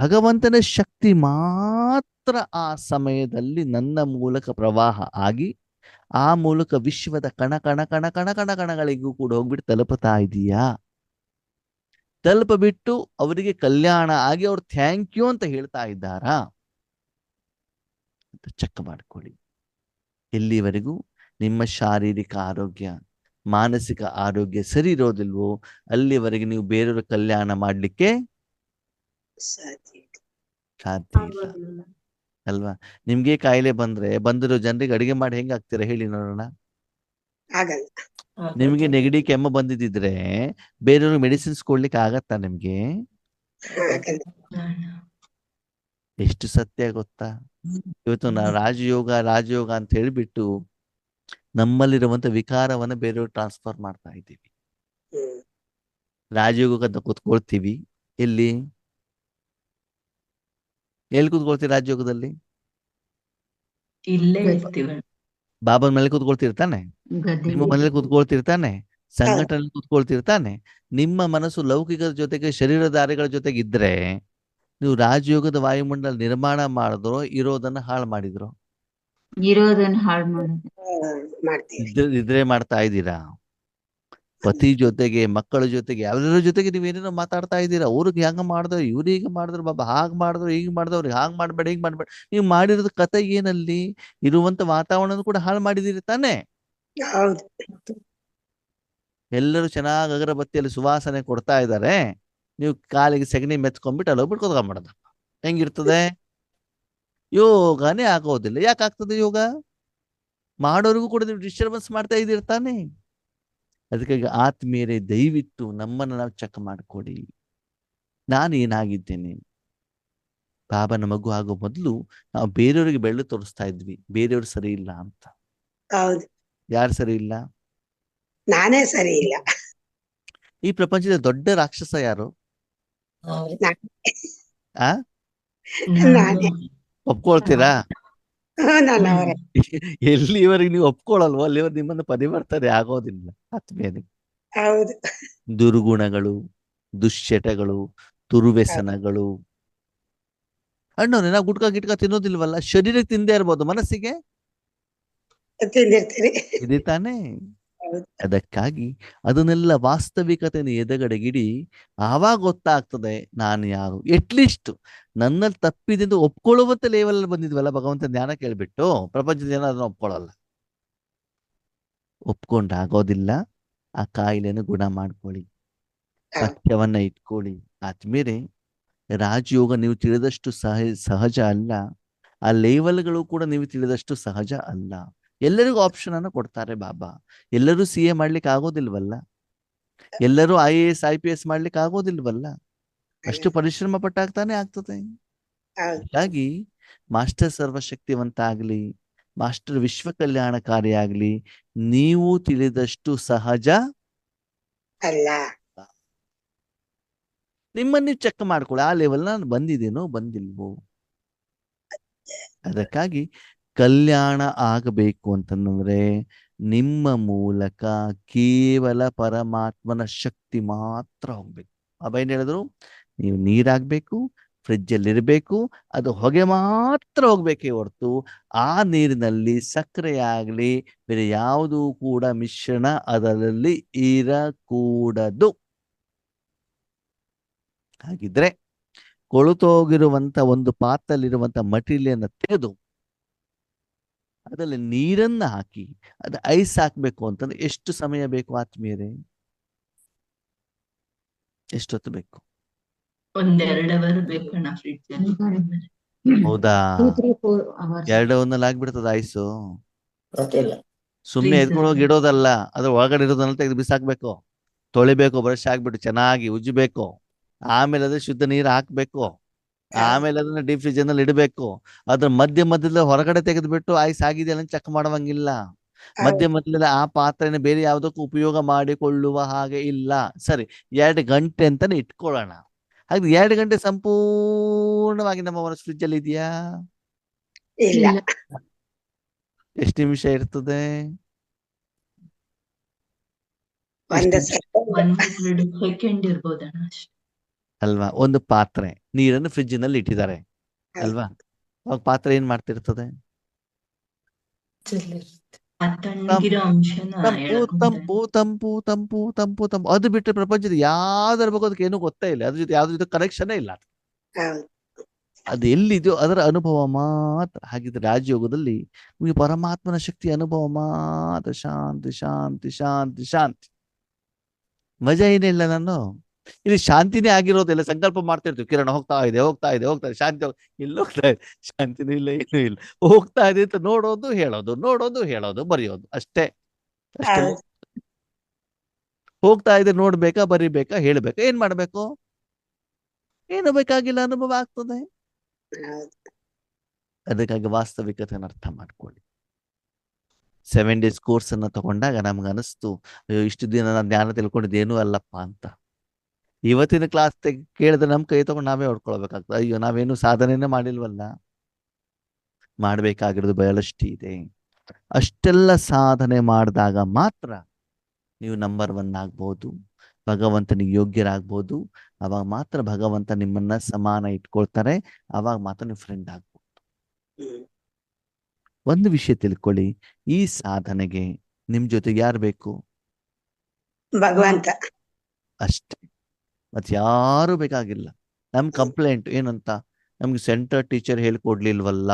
ಭಗವಂತನ ಶಕ್ತಿ ಮಾತ್ರ ಆ ಸಮಯದಲ್ಲಿ ನನ್ನ ಮೂಲಕ ಪ್ರವಾಹ ಆಗಿ ಆ ಮೂಲಕ ವಿಶ್ವದ ಕಣ ಕಣ ಕಣ ಕಣ ಕಣ ಕಣಗಳಿಗೂ ಕೂಡ ಹೋಗ್ಬಿಟ್ಟು ತಲುಪುತ್ತಾ ಇದೀಯಾ? ತಲುಪಬಿಟ್ಟು ಅವರಿಗೆ ಕಲ್ಯಾಣ ಆಗಿ ಅವ್ರು ಥ್ಯಾಂಕ್ ಯು ಅಂತ ಹೇಳ್ತಾ ಇದ್ದಾರಾ ಅಂತ ಚೆಕ್ ಮಾಡ್ಕೊಳ್ಳಿ. ಎಲ್ಲಿವರೆಗೂ ನಿಮ್ಮ ಶಾರೀರಿಕ ಆರೋಗ್ಯ, ಮಾನಸಿಕ ಆರೋಗ್ಯ ಸರಿ ಇರೋದಿಲ್ವೋ ಅಲ್ಲಿವರೆಗೆ ನೀವು ಬೇರೆಯವ್ರ ಕಲ್ಯಾಣ ಮಾಡ್ಲಿಕ್ಕೆ ಸಾಧ್ಯ ಇಲ್ಲ ಅಲ್ವಾ? ನಿಮ್ಗೆ ಕಾಯಿಲೆ ಬಂದ್ರೆ ಬಂದಿರೋ ಜನರಿಗೆ ಅಡಿಗೆ ಮಾಡಿ ಹೆಂಗ್ ಆಗ್ತೀರಾ ಹೇಳಿ ನೋಡೋಣ? ನಿಮ್ಗೆ ನೆಗಡಿ ಕೆಮ್ಮು ಬಂದಿದ್ರೆ ಬೇರೆಯವ್ರಿಗೆ ಮೆಡಿಸಿನ್ಸ್ ಕೊಡ್ಲಿಕ್ಕೆ ಆಗತ್ತಾ ನಿಮ್ಗೆ? ಎಷ್ಟು ಸತ್ಯ ಗೊತ್ತಾ? ಇವತ್ತು ನಾವು ರಾಜಯೋಗ ಅಂತ ಹೇಳಿಬಿಟ್ಟು ನಮ್ಮಲ್ಲಿರುವಂತ ವಿಕಾರವನ್ನ ಬೇರೆಯವ್ರು ಟ್ರಾನ್ಸ್ಫರ್ ಮಾಡ್ತಾ ಇದ್ದೀವಿ. ರಾಜಯೋಗಕ್ಕಂತ ಕೂತ್ಕೊಳ್ತೀವಿ, ಎಲ್ಲಿ ಕೂತ್ಕೊಳ್ತೀವಿ? ರಾಜಯೋಗದಲ್ಲಿ ಇಲ್ಲೇ ಇರ್ತೀವಿ. ಬಾಬನ ಮೇಲೆ ಕೂತ್ಕೊಳ್ತಿರ್ತಾನೆ, ನಿಮ್ಮ ಮನೇಲಿ ಕೂತ್ಕೊಳ್ತಿರ್ತಾನೆ, ಸಂಘಟನೆ ಕೂತ್ಕೊಳ್ತಿರ್ತಾನೆ. ನಿಮ್ಮ ಮನಸ್ಸು ಲೌಕಿಕದ ಜೊತೆಗೆ ಶರೀರಧಾರಿಗಳ ಜೊತೆಗೆ ಇದ್ರೆ ನೀವು ರಾಜಯೋಗದ ವಾಯುಮಂಡಲ ನಿರ್ಮಾಣ ಮಾಡಿದ್ರೋ ಇರೋದನ್ನ ಹಾಳು ಮಾಡಿದ್ರು? ಇರೋದನ್ನ ಹಾಳು ಮಾಡೋದು ಇದ್ರೆ ಮಾಡ್ತಾ ಇದ್ದೀರಾ. ಪತಿ ಜೊತೆಗೆ, ಮಕ್ಕಳ ಜೊತೆಗೆ, ಎಲ್ಲರ ಜೊತೆಗೆ ನೀವೇನೇನೋ ಮಾತಾಡ್ತಾ ಇದ್ದೀರಾ. ಅವ್ರಿಗೆ ಹೆಂಗ ಮಾಡಿದ್ರು, ಇವ್ರು ಹೀಗೆ ಮಾಡಿದ್ರು, ಬಾಬಾ ಹಾಗೆ ಮಾಡಿದ್ರು, ಹೀಗೆ ಮಾಡಿದ್ರು, ಅವ್ರಿಗೆ ಹಾಗೆ ಮಾಡ್ಬೇಡ, ಹೀಗೆ ಮಾಡ್ಬೇಡ. ನೀವು ಮಾಡಿರೋದು ಕತೆ ಏನಲ್ಲಿ? ಇರುವಂತ ವಾತಾವರಣ ಕೂಡ ಹಾಳು ಮಾಡಿದಿರಿ ತಾನೆ. ಎಲ್ಲರೂ ಚೆನ್ನಾಗಿ ಅಗರಬತ್ತಿಯಲ್ಲಿ ಸುವಾಸನೆ ಕೊಡ್ತಾ ಇದ್ದಾರೆ, ನೀವು ಕಾಲಿಗೆ ಸೆಗಣಿ ಮೆತ್ಕೊಂಡ್ಬಿಟ್ಟು ಅಲ್ಲಿ ಹೋಗ್ಬಿಟ್ಟು ಕೂತ್ಕೊಂಡ್ಬಿಡೋದು. ಹೆಂಗಿರ್ತದೆ? ಯೋಗನೇ ಆಗೋದಿಲ್ಲ. ಯಾಕೆ ಆಗ್ತದೆ ಯೋಗ? ಮಾಡೋರಿಗೂ ಕೂಡ ನೀವು ಡಿಸ್ಟರ್ಬೆನ್ಸ್ ಮಾಡ್ತಾ ಇದ್ದೀರಿ ತಾನೆ. ಅದಕ್ಕಾಗಿ ಆತ್ಮೀಯರೇ, ದಯವಿಟ್ಟು ನಮ್ಮನ್ನು ನಾವು ಚೆಕ್ ಮಾಡಿಕೊಡಿ. ನಾನು ಏನಾಗಿದ್ದೇನೆ? ಬಾಬನ ಮಗು ಆಗೋ ಮೊದಲು ನಾವು ಬೇರೆಯವರಿಗೆ ಬೆಳ್ಳು ತೋರಿಸ್ತಾ ಇದ್ವಿ, ಬೇರೆಯವ್ರು ಸರಿ ಇಲ್ಲ ಅಂತ. ಯಾರು ಸರಿ ಇಲ್ಲ? ನಾನೇ ಸರಿ ಇಲ್ಲ. ಈ ಪ್ರಪಂಚದ ದೊಡ್ಡ ರಾಕ್ಷಸ ಯಾರು? ಆ ನಾನೇ. ಒಪ್ಕೊಳ್ತೀರಾ? ನಾನು ಅವರೇ. ಎಲ್ಲಿವರೆಗೆ ನೀವು ಒಪ್ಕೊಳ್ಳಲ್ವೋ ಅಲ್ಲಿವರೆಗೆ ನಿಮ್ಮನ್ನು ಪರಿವರ್ತನೆ ಆಗೋದಿಲ್ಲ ಆತ್ಮೀಯನಿಗೆ. ಹೌದು. ದುರ್ಗುಣಗಳು, ದುಶ್ಚಟಗಳು, ದುರ್ವ್ಯಸನಗಳು. ಅಣ್ಣವ್ರೆ ನಾವು ಗುಟ್ಕಾ ಗಿಟ್ಕಾ ತಿನ್ನೋದಿಲ್ವಲ್ಲ, ಶರೀರಕ್ಕೆ ತಿಂದೇ ಇರ್ಬೋದು, ಮನಸ್ಸಿಗೆ ತಿಂದಿರ್ತೀನಿ. ಇದೆ ತಾನೇ. ಹೌದು. ಅದಕ್ಕಾಗಿ ಅದನ್ನೆಲ್ಲ ವಾಸ್ತವಿಕತೆಯನ್ನು ಎದೆಗಡೆಗಿಡಿ, ಆವಾಗ ಗೊತ್ತಾಗ್ತದೆ ನಾನು ಯಾರು. ಎಟ್ಲೀಸ್ಟ್ ನನ್ನಲ್ಲಿ ತಪ್ಪಿದೆ ಅಂತ ಒಪ್ಕೊಳ್ಳುವಂತ ಲೆವೆಲ್ ಬಂದಿದ್ವಲ್ಲ ಭಗವಂತ ಜ್ಞಾನ ಕೇಳ್ಬಿಟ್ಟು. ಪ್ರಪಂಚದ ಜನ ಅದನ್ನ ಒಪ್ಕೊಳ್ಳಲ್ಲ. ಒಪ್ಕೊಂಡಾಗೋದಿಲ್ಲ. ಆ ಕಾಯಿಲೆಯನ್ನು ಗುಣ ಮಾಡ್ಕೊಳ್ಳಿ, ಪಥ್ಯವನ್ನ ಇಟ್ಕೊಳ್ಳಿ. ಆದ್ಮೇಲೆ ರಾಜಯೋಗ ನೀವು ತಿಳಿದಷ್ಟು ಸಹಜ ಅಲ್ಲ, ಆ ಲೆವೆಲ್ಗಳು ಕೂಡ ನೀವು ತಿಳಿದಷ್ಟು ಸಹಜ ಅಲ್ಲ. ಎಲ್ಲರಿಗೂ ಆಪ್ಷನ್ ಅನ್ನು ಕೊಡ್ತಾರೆ ಬಾಬಾ. ಎಲ್ಲರೂ CA ಮಾಡ್ಲಿಕ್ಕೆ ಆಗೋದಿಲ್ವಲ್ಲ, ಎಲ್ಲರೂ IAS IPS ಮಾಡ್ಲಿಕ್ಕೆ ಆಗೋದಿಲ್ವಲ್ಲ. ಅಷ್ಟು ಪರಿಶ್ರಮ ಪಟ್ಟಾಗ್ತಾನೆ ಆಗ್ತದೆ. ಹಾಗಾಗಿ ಮಾಸ್ಟರ್ ಸರ್ವಶಕ್ತಿವಂತ ಆಗ್ಲಿ, ಮಾಸ್ಟರ್ ವಿಶ್ವ ಕಲ್ಯಾಣಕಾರಿ ಆಗ್ಲಿ, ನೀವು ತಿಳಿದಷ್ಟು ಸಹಜ ಅಲ್ಲ. ನಿಮ್ಮನ್ನ ನೀವು ಚೆಕ್ ಮಾಡ್ಕೊಳ್ಳಿ, ಆ ಲೆವೆಲ್ ನಾನು ಬಂದಿದ್ದೇನೋ ಬಂದಿಲ್ವೋ. ಅದಕ್ಕಾಗಿ ಕಲ್ಯಾಣ ಆಗಬೇಕು ಅಂತಂದ್ರೆ ನಿಮ್ಮ ಮೂಲಕ ಕೇವಲ ಪರಮಾತ್ಮನ ಶಕ್ತಿ ಮಾತ್ರ ಹೋಗ್ಬೇಕು. ಏನ್ ಹೇಳಿದ್ರು? ನೀವು ನೀರಾಗ್ಬೇಕು, ಫ್ರಿಜ್ಜಲ್ಲಿ ಇರಬೇಕು, ಅದು ಹೊಗೆ ಮಾತ್ರ ಹೋಗ್ಬೇಕೇ ಹೊರತು ಆ ನೀರಿನಲ್ಲಿ ಸಕ್ಕರೆ ಆಗ್ಲಿ ಬೇರೆ ಯಾವುದೂ ಕೂಡ ಮಿಶ್ರಣ ಅದರಲ್ಲಿ ಇರಕೂಡದು. ಹಾಗಿದ್ರೆ ಕೊಳುತೋಗಿರುವಂತ ಒಂದು ಪಾತ್ರದಲ್ಲಿರುವಂತ ಮಟೀರಿಯಲ್ ತೆಗೆದು ಅದರಲ್ಲಿ ನೀರನ್ನ ಹಾಕಿ ಅದು ಐಸ್ ಹಾಕ್ಬೇಕು ಅಂತಂದ್ರೆ ಎಷ್ಟು ಸಮಯ ಬೇಕು ಆತ್ಮೀಯರೇ? ಎಷ್ಟೊತ್ತು ಬೇಕು? 1-2 ಅವರ್ ಬೇಕಣ್ಣ ಫ್ರಿಡ್ಜ್ ಅಲ್ಲಿ. ಹೌದಾ? 2-3-4 hours. 2 ಅವರ್ನಲ್ಲಿ ಆಗ್ಬಿಡ್ತದ ಐಸು? ಗೊತ್ತಿಲ್ಲ. ಸುಮ್ನೆ Freezer. ಎದ್ಕೊಂಡು ಹೋಗಿ ಇಡೋದಲ್ಲ, ಅದ್ರ ಒಳಗಡೆ ಇರೋದನ್ನ ತೆಗೆದು ಬಿಸಾಕ್ಬೇಕು, ತೊಳಿಬೇಕು, ಬ್ರಷ್ ಹಾಕ್ಬಿಟ್ಟು ಚೆನ್ನಾಗಿ ಉಜ್ಜಬೇಕು, ಆಮೇಲೆ ಅದ್ರ ಶುದ್ಧ ನೀರು ಹಾಕ್ಬೇಕು, ಆಮೇಲೆ ಅದನ್ನ ಡೀಪ್ ಫ್ರಿಜ್ ನಲ್ಲಿ ಇಡಬೇಕು. ಅದ್ರ ಮಧ್ಯದಲ್ಲಿ ಹೊರಗಡೆ ತೆಗೆದ್ಬಿಟ್ಟು ಐಸ್ ಆಗಿದೆಯಲ್ಲ ಚೆಕ್ ಮಾಡುವಂಗಿಲ್ಲ. ಮಧ್ಯದಲ್ಲಿ ಆ ಪಾತ್ರೆನ ಬೇರೆ ಯಾವುದಕ್ಕೂ ಉಪಯೋಗ ಮಾಡಿಕೊಳ್ಳುವ ಹಾಗೆ ಇಲ್ಲ. ಸರಿ, 2 ಗಂಟೆ ಅಂತಾನೆ ಇಟ್ಕೊಳ್ಳೋಣ. ಹಾಗೆ 2 ಗಂಟೆ ಸಂಪೂರ್ಣವಾಗಿ ನಮ್ಮ ಮನಸ್ಸು ಫ್ರಿಜ್ ಅಲ್ಲಿ ಇದೆಯಾ? ಇಲ್ಲ. ಎಷ್ಟು ನಿಮಿಷ ಇರ್ತದೆ? 1 ಸೆಕೆಂಡ್. 1-2 ಸೆಕೆಂಡ್ ಇರ್ಬೋದಣ್ಣ ಅಷ್ಟೇ. ಅಲ್ವಾ? ಒಂದು ಪಾತ್ರೆ ನೀರನ್ನು ಫ್ರಿಜ್ ನಲ್ಲಿ ಇಟ್ಟಿದ್ದಾರೆ ಅಲ್ವಾ? ಅವಾಗ ಪಾತ್ರೆ ಏನ್ ಮಾಡ್ತಿರ್ತದೆ? ಆ ತಣ್ಣಗಿರೋ ಅಂಶನ ತಂಪು ತಂಪು ತಂಪು ತಂಪು ತಂಪು ತಂಪು. ಅದು ಬಿಟ್ಟರೆ ಪ್ರಪಂಚದ ಯಾವ್ದರ ಬಗ್ಗೆ ಅದಕ್ಕೆ ಏನೂ ಗೊತ್ತೇ ಇಲ್ಲ, ಅದ್ರ ಜೊತೆ ಯಾವ್ದ್ರ ಜೊತೆ ಕನೆಕ್ಷನ್ ಇಲ್ಲ. ಹೌದು. ಅದು ಎಲ್ಲಿದೆಯೋ ಅದರ ಅನುಭವ ಮಾತ್ರ. ಹಾಗಿದ್ರೆ ರಾಜಯೋಗದಲ್ಲಿ ನಿಮಗೆ ಪರಮಾತ್ಮನ ಶಕ್ತಿ ಅನುಭವ ಮಾತ್ರ. ಶಾಂತಿ ಶಾಂತಿ ಶಾಂತಿ ಶಾಂತಿ. ಮಜಾ ಏನಿಲ್ಲ. ನಾನು ಇಲ್ಲಿ ಶಾಂತಿನೇ ಆಗಿರೋದಿಲ್ಲ. ಸಂಕಲ್ಪ ಮಾಡ್ತಿರ್ತೀವಿ, ಕಿರಣ ಹೋಗ್ತಾ ಇದೆ ಹೋಗ್ತಾ ಇದೆ ಹೋಗ್ತಾ ಇದೆ, ಶಾಂತಿ ಇಲ್ಲಿ ಹೋಗ್ತಾ ಇದೆ, ಶಾಂತಿನೂ ಇಲ್ಲ ಏನೂ ಇಲ್ಲ. ಹೋಗ್ತಾ ಇದೆ ಅಂತ ನೋಡೋದು ಹೇಳೋದು, ನೋಡೋದು ಹೇಳೋದು, ಬರೆಯೋದು ಅಷ್ಟೇ. ಅಷ್ಟೇ. ಹೋಗ್ತಾ ಇದೆ ನೋಡ್ಬೇಕಾ, ಬರಿಬೇಕಾ, ಹೇಳ್ಬೇಕಾ, ಏನ್ ಮಾಡ್ಬೇಕು? ಏನು ಬೇಕಾಗಿಲ್ಲ, ಅನುಭವ ಆಗ್ತದೆ. ಅದಕ್ಕಾಗಿ ವಾಸ್ತವಿಕತೆಯನ್ನು ಅರ್ಥ ಮಾಡ್ಕೊಳ್ಳಿ. 7 days ಕೋರ್ಸ್ ಅನ್ನ ತಗೊಂಡಾಗ ನಮ್ಗೆ ಅನಿಸ್ತು, ಅಯ್ಯೋ ಇಷ್ಟು ದಿನ ನಾನು ಜ್ಞಾನ ತಿಳ್ಕೊಂಡಿದ್ದೇನೂ ಅಲ್ಲಪ್ಪ ಅಂತ. ಇವತ್ತಿನ ಕ್ಲಾಸ್ ಕೇಳಿದ್ರೆ ನಮ್ ಕೈ ತಗೊಂಡು ನಾವೇ ಹೊಡ್ಕೊಳ್ಬೇಕಾಗ್ತದೆ. ಅಯ್ಯೋ ನಾವೇನು ಸಾಧನೆನೇ ಮಾಡಿಲ್ವಲ್ಲ. ಮಾಡ್ಬೇಕಾಗಿರೋದು ಬಹಳಷ್ಟು ಇದೆ. ಅಷ್ಟೆಲ್ಲ ಸಾಧನೆ ಮಾಡಿದಾಗ ಮಾತ್ರ ನೀವು ನಂಬರ್ 1 ಆಗ್ಬೋದು, ಭಗವಂತನಿಗೆ ಯೋಗ್ಯರಾಗ್ಬೋದು. ಅವಾಗ ಮಾತ್ರ ಭಗವಂತ ನಿಮ್ಮನ್ನ ಸಮಾನ ಇಟ್ಕೊಳ್ತಾರೆ. ಅವಾಗ ಮಾತ್ರ ನೀವು ಫ್ರೆಂಡ್ ಆಗ್ಬೋದು. ಒಂದು ವಿಷಯ ತಿಳ್ಕೊಳ್ಳಿ, ಈ ಸಾಧನೆಗೆ ನಿಮ್ ಜೊತೆಗೆ ಯಾರು ಬೇಕು? ಭಗವಂತ ಅಷ್ಟೇ, ಮತ್ತೆ ಯಾರು ಬೇಕಾಗಿಲ್ಲ. ನಮ್ ಕಂಪ್ಲೇಂಟ್ ಏನಂತ? ನಮ್ಗೆ ಸೆಂಟರ್ ಟೀಚರ್ ಹೇಳ್ಕೊಡ್ಲಿಲ್ವಲ್ಲ,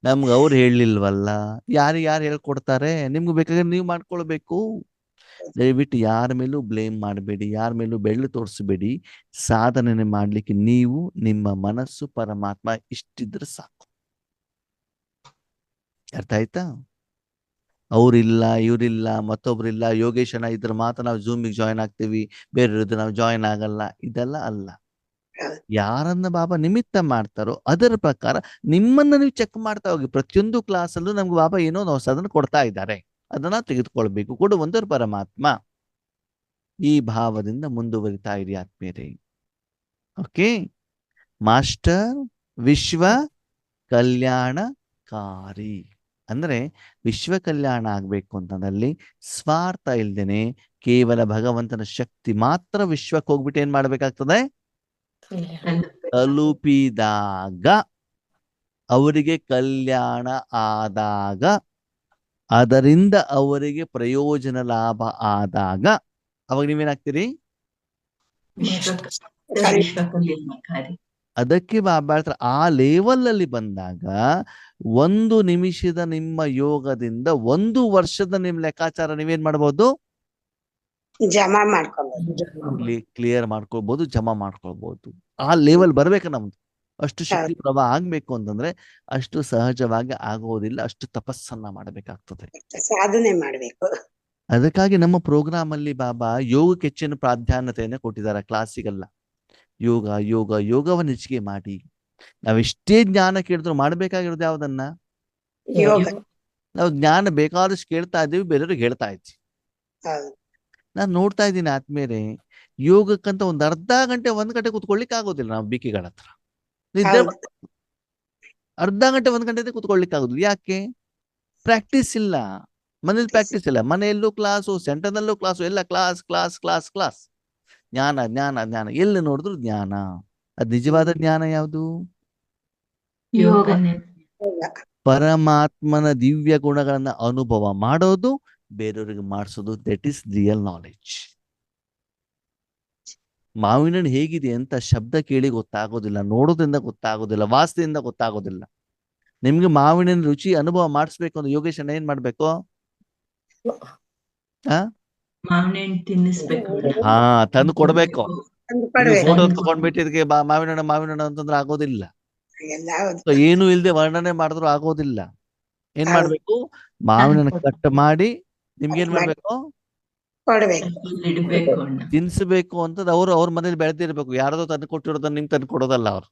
ನಮ್ಗೆ ಅವ್ರು ಹೇಳಲಿಲ್ವಲ್ಲ. ಯಾರು ಹೇಳ್ಕೊಡ್ತಾರೆ? ನಿಮ್ಗೆ ಬೇಕಾದ್ರೆ ನೀವು ಮಾಡ್ಕೊಳ್ಬೇಕು. ದಯವಿಟ್ಟು ಯಾರ ಮೇಲೂ ಬ್ಲೇಮ್ ಮಾಡಬೇಡಿ, ಯಾರ ಮೇಲೂ ಬೆಳ್ಳು ತೋರಿಸಬೇಡಿ. ಸಾಧನೆ ಮಾಡ್ಲಿಕ್ಕೆ ನೀವು, ನಿಮ್ಮ ಮನಸ್ಸು, ಪರಮಾತ್ಮ ಇಷ್ಟಿದ್ರೆ ಸಾಕು. ಅರ್ಥ ಆಯ್ತಾ? ಅವ್ರಿಲ್ಲ, ಇವ್ರಿಲ್ಲ, ಮತ್ತೊಬ್ರಿಲ್ಲ, ಯೋಗೇಶನ ಇದ್ರ ಮಾತ್ರ ನಾವು ಝೂಮಿಗೆ ಜಾಯ್ನ್ ಆಗ್ತೀವಿ, ಬೇರೆ ನಾವು ಜಾಯ್ನ್ ಆಗಲ್ಲ, ಇದೆಲ್ಲ ಅಲ್ಲ. ಯಾರನ್ನ ಬಾಬಾ ನಿಮಿತ್ತ ಮಾಡ್ತಾರೋ ಅದರ ಪ್ರಕಾರ ನಿಮ್ಮನ್ನ ನೀವು ಚೆಕ್ ಮಾಡ್ತಾ ಹೋಗಿ. ಪ್ರತಿಯೊಂದು ಕ್ಲಾಸಲ್ಲೂ ನಮ್ಗೆ ಬಾಬಾ ಏನೋ ನಾವು ಸಾಧನೆ ಕೊಡ್ತಾ ಇದ್ದಾರೆ. ಅದನ್ನ ತೆಗೆದುಕೊಳ್ಬೇಕು, ಕೊಡುವಂತವ್ರು ಪರಮಾತ್ಮ. ಈ ಭಾವದಿಂದ ಮುಂದುವರಿತಾ ಇರಿ ಆತ್ಮೀಯರೇ. ಓಕೆ, ಮಾಸ್ಟರ್ ವಿಶ್ವ ಕಲ್ಯಾಣಕಾರಿ ಅಂದ್ರೆ ವಿಶ್ವ ಕಲ್ಯಾಣ ಆಗ್ಬೇಕು ಅಂತಂದಲ್ಲಿ ಸ್ವಾರ್ಥ ಇಲ್ದೇನೆ ಕೇವಲ ಭಗವಂತನ ಶಕ್ತಿ ಮಾತ್ರ ವಿಶ್ವಕ್ಕೆ ಹೋಗ್ಬಿಟ್ಟು ಏನ್ ಮಾಡ್ಬೇಕಾಗ್ತದೆ, ತಲುಪಿದಾಗ, ಅವರಿಗೆ ಕಲ್ಯಾಣ ಆದಾಗ, ಅದರಿಂದ ಅವರಿಗೆ ಪ್ರಯೋಜನ ಲಾಭ ಆದಾಗ ಅವಾಗ ನೀವೇನಾಗ್ತೀರಿ? ವಿಶ್ವಕಲ್ಯಾಣಕಾರಿ. ಅದಕ್ಕೆ ಬಾಬಾ ಆ ಲೆವೆಲ್ ಅಲ್ಲಿ ಬಂದಾಗ 1 ನಿಮಿಷದ ನಿಮ್ಮ ಯೋಗದಿಂದ 1 ವರ್ಷದ ನಿಮ್ ಲೆಕ್ಕಾಚಾರ ನೀವೇನ್ ಮಾಡ್ಬೋದು? ಜಮಾ ಮಾಡ್ಕೊಂಡು ಕ್ಲಿಯರ್ ಮಾಡ್ಕೊಳ್ಬಹುದು, ಜಮಾ ಮಾಡ್ಕೊಳ್ಬಹುದು. ಆ ಲೆವೆಲ್ ಬರ್ಬೇಕು ನಮ್ದು. ಅಷ್ಟು ಶಕ್ತಿ ಪ್ರವಾಹ ಆಗ್ಬೇಕು ಅಂತಂದ್ರೆ ಅಷ್ಟು ಸಹಜವಾಗಿ ಆಗೋದಿಲ್ಲ, ಅಷ್ಟು ತಪಸ್ಸನ್ನ ಮಾಡಬೇಕಾಗ್ತದೆ. ಸಾಧನೆ ಮಾಡ್ಬೇಕು. ಅದಕ್ಕಾಗಿ ನಮ್ಮ ಪ್ರೋಗ್ರಾಮ್ ಅಲ್ಲಿ ಬಾಬಾ ಯೋಗಕ್ಕೆ ಹೆಚ್ಚಿನ ಪ್ರಾಧಾನ್ಯತೆಯನ್ನು ಕೊಟ್ಟಿದ್ದಾರೆ. ಕ್ಲಾಸಿಗೆಲ್ಲ ಯೋಗ ಯೋಗ ಯೋಗವನ್ನು ಹೆಚ್ಚಿಗೆ ಮಾಡಿ. ನಾವೆಷ್ಟೇ ಜ್ಞಾನ ಕೇಳಿದ್ರು ಮಾಡ್ಬೇಕಾಗಿರೋದು ಯಾವ್ದನ್ನ? ಯೋಗ. ನಾವು ಜ್ಞಾನ ಬೇಕಾದಷ್ಟು ಕೇಳ್ತಾ ಇದ್ದೀವಿ, ಬೇರೆಯವ್ರಿಗೆ ಹೇಳ್ತಾ ಇದ್ದೀವಿ. ಹೌದು. ನಾನು ನೋಡ್ತಾ ಇದ್ದೀನಿ ಆದ್ಮೇಲೆ ಯೋಗಕ್ಕಂತ 1 ಅರ್ಧ ಗಂಟೆ 1 ಗಂಟೆ ಕೂತ್ಕೊಳ್ಳಿಕ್ಕೆ ಆಗೋದಿಲ್ಲ. ನಾವು ಬಿಕಿಗಳ ಹತ್ರ ನಿದ್ದೆ ಹೌದು. ಅರ್ಧ ಗಂಟೆ 1 ಗಂಟೆ ಕೂತ್ಕೊಳ್ಳಿಕ್ಕೆ ಆಗೋದಿಲ್ಲ. ಯಾಕೆ? ಪ್ರಾಕ್ಟೀಸ್ ಇಲ್ಲ. ಮನೇಲಿ ಪ್ರಾಕ್ಟೀಸ್ ಇಲ್ಲ, ಮನೆಯಲ್ಲೂ ಕ್ಲಾಸು, ಸೆಂಟರ್ನಲ್ಲೂ ಕ್ಲಾಸು, ಎಲ್ಲ ಕ್ಲಾಸ್ ಕ್ಲಾಸ್ ಕ್ಲಾಸ್ ಕ್ಲಾಸ್. ಜ್ಞಾನ ಜ್ಞಾನ ಜ್ಞಾನ, ಎಲ್ಲಿ ನೋಡಿದ್ರು ಜ್ಞಾನ. ಅದ್ ನಿಜವಾದ ಜ್ಞಾನ ಯಾವುದು? ಯೋಗ. ಪರಮಾತ್ಮನ ದಿವ್ಯ ಗುಣಗಳನ್ನ ಅನುಭವ ಮಾಡೋದು, ಬೇರೆಯವರಿಗೆ ಮಾಡಿಸೋದು. That is real knowledge. ಮಾವಿನ ಹಣ್ಣು ಹೇಗಿದೆ ಅಂತ ಶಬ್ದ ಕೇಳಿ ಗೊತ್ತಾಗೋದಿಲ್ಲ, ನೋಡೋದ್ರಿಂದ ಗೊತ್ತಾಗೋದಿಲ್ಲ, ವಾಸನೆಯಿಂದ ಗೊತ್ತಾಗೋದಿಲ್ಲ. ನಿಮ್ಗೆ ಮಾವಿನ ಹಣ್ಣು ರುಚಿ ಅನುಭವ ಮಾಡಿಸ್ಬೇಕು ಅಂದ್ರೆ ಯೋಗೇಶ್ ಅಣ್ಣ ಏನ್ ಮಾಡ್ಬೇಕು? ಮಾವಿನ ಹಣ್ಣು ತಿನ್ನಿಸ್ಬೇಕು. ತಂದು ಕೊಡ್ಬೇಕು. ಕೊಡ್ಬೇಕು. ಫೋಟೋ ತಗೊಂಡ್ಬಿಟ್ಟು ಇದಕ್ಕೆ ಮಾವಿನ ಹಣ್ಣು ಅಂತಂದ್ರೆ ಆಗೋದಿಲ್ಲ. ಎಲ್ಲ ಹೌದು. ಏನು ಇಲ್ದೆ ವರ್ಣನೆ ಮಾಡಿದ್ರು ಆಗೋದಿಲ್ಲ. ಏನ್ ಮಾಡ್ಬೇಕು? ಮಾವಿನ ಹಣ್ಣು ಕಟ್ ಮಾಡಿ ನಿಮ್ಗೆ ಏನ್ ಮಾಡ್ಬೇಕು? ಕೊಡ್ಬೇಕು. ಇಡ್ಬೇಕು ಅಣ್ಣ. ತಿನ್ಸ್ಬೇಕು ಅಂತ ಅವ್ರ ಮನೇಲಿ ಬೆಳೆದಿರ್ಬೇಕು. ಯಾರದೋ ತಂದು ಕೊಟ್ಟಿರೋದನ್ನ ನಿಮ್ಗೆ ತಂದು ಕೊಡೋದಲ್ಲ ಅವ್ರು.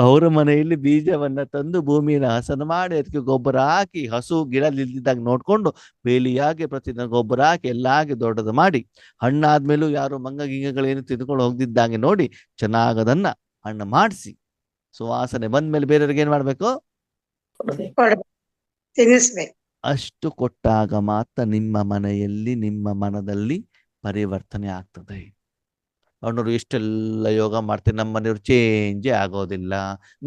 ಅವರ ಮನೆಯಲ್ಲಿ ಬೀಜವನ್ನ ತಂದು ಭೂಮಿನ ಹಸನ ಮಾಡಿ ಅದಕ್ಕೆ ಗೊಬ್ಬರ ಹಾಕಿ, ಹಸು ಗಿಡ ನಿಲ್ದಿದ್ದಾಗ ನೋಡ್ಕೊಂಡು ಬೇಲಿಯಾಗಿ ಪ್ರತಿದಿನ ಗೊಬ್ಬರ ಹಾಕಿ ಎಲ್ಲ ಹಾಕಿ ದೊಡ್ಡದು ಮಾಡಿ, ಹಣ್ಣಾದ್ಮೇಲೂ ಯಾರು ಮಂಗ ಗಿಂಗಗಳೇನು ತಿಂದ್ಕೊಂಡು ಹೋಗ್ದಿದ್ದಂಗೆ ನೋಡಿ ಚೆನ್ನಾಗದನ್ನ ಹಣ್ಣು ಮಾಡಿಸಿ ಸುವಾಸನೆ ಬಂದ್ಮೇಲೆ ಬೇರೆಯವ್ರಿಗೆ ಏನ್ ಮಾಡ್ಬೇಕು? ಕೊಡ್ಬೇಕು. ತಿನ್ನಿಸ್ಬೇಕು. ಅಷ್ಟು ಕೊಟ್ಟಾಗ ಮಾತ್ರ ನಿಮ್ಮ ಮನೆಯಲ್ಲಿ, ನಿಮ್ಮ ಮನದಲ್ಲಿ ಪರಿವರ್ತನೆ ಆಗ್ತದೆ. ಅವನವರು ಎಷ್ಟೆಲ್ಲ ಯೋಗ ಮಾಡ್ತಾರೆ, ನಮ್ಮ ಮನೆಯವ್ರು ಚೇಂಜೇ ಆಗೋದಿಲ್ಲ,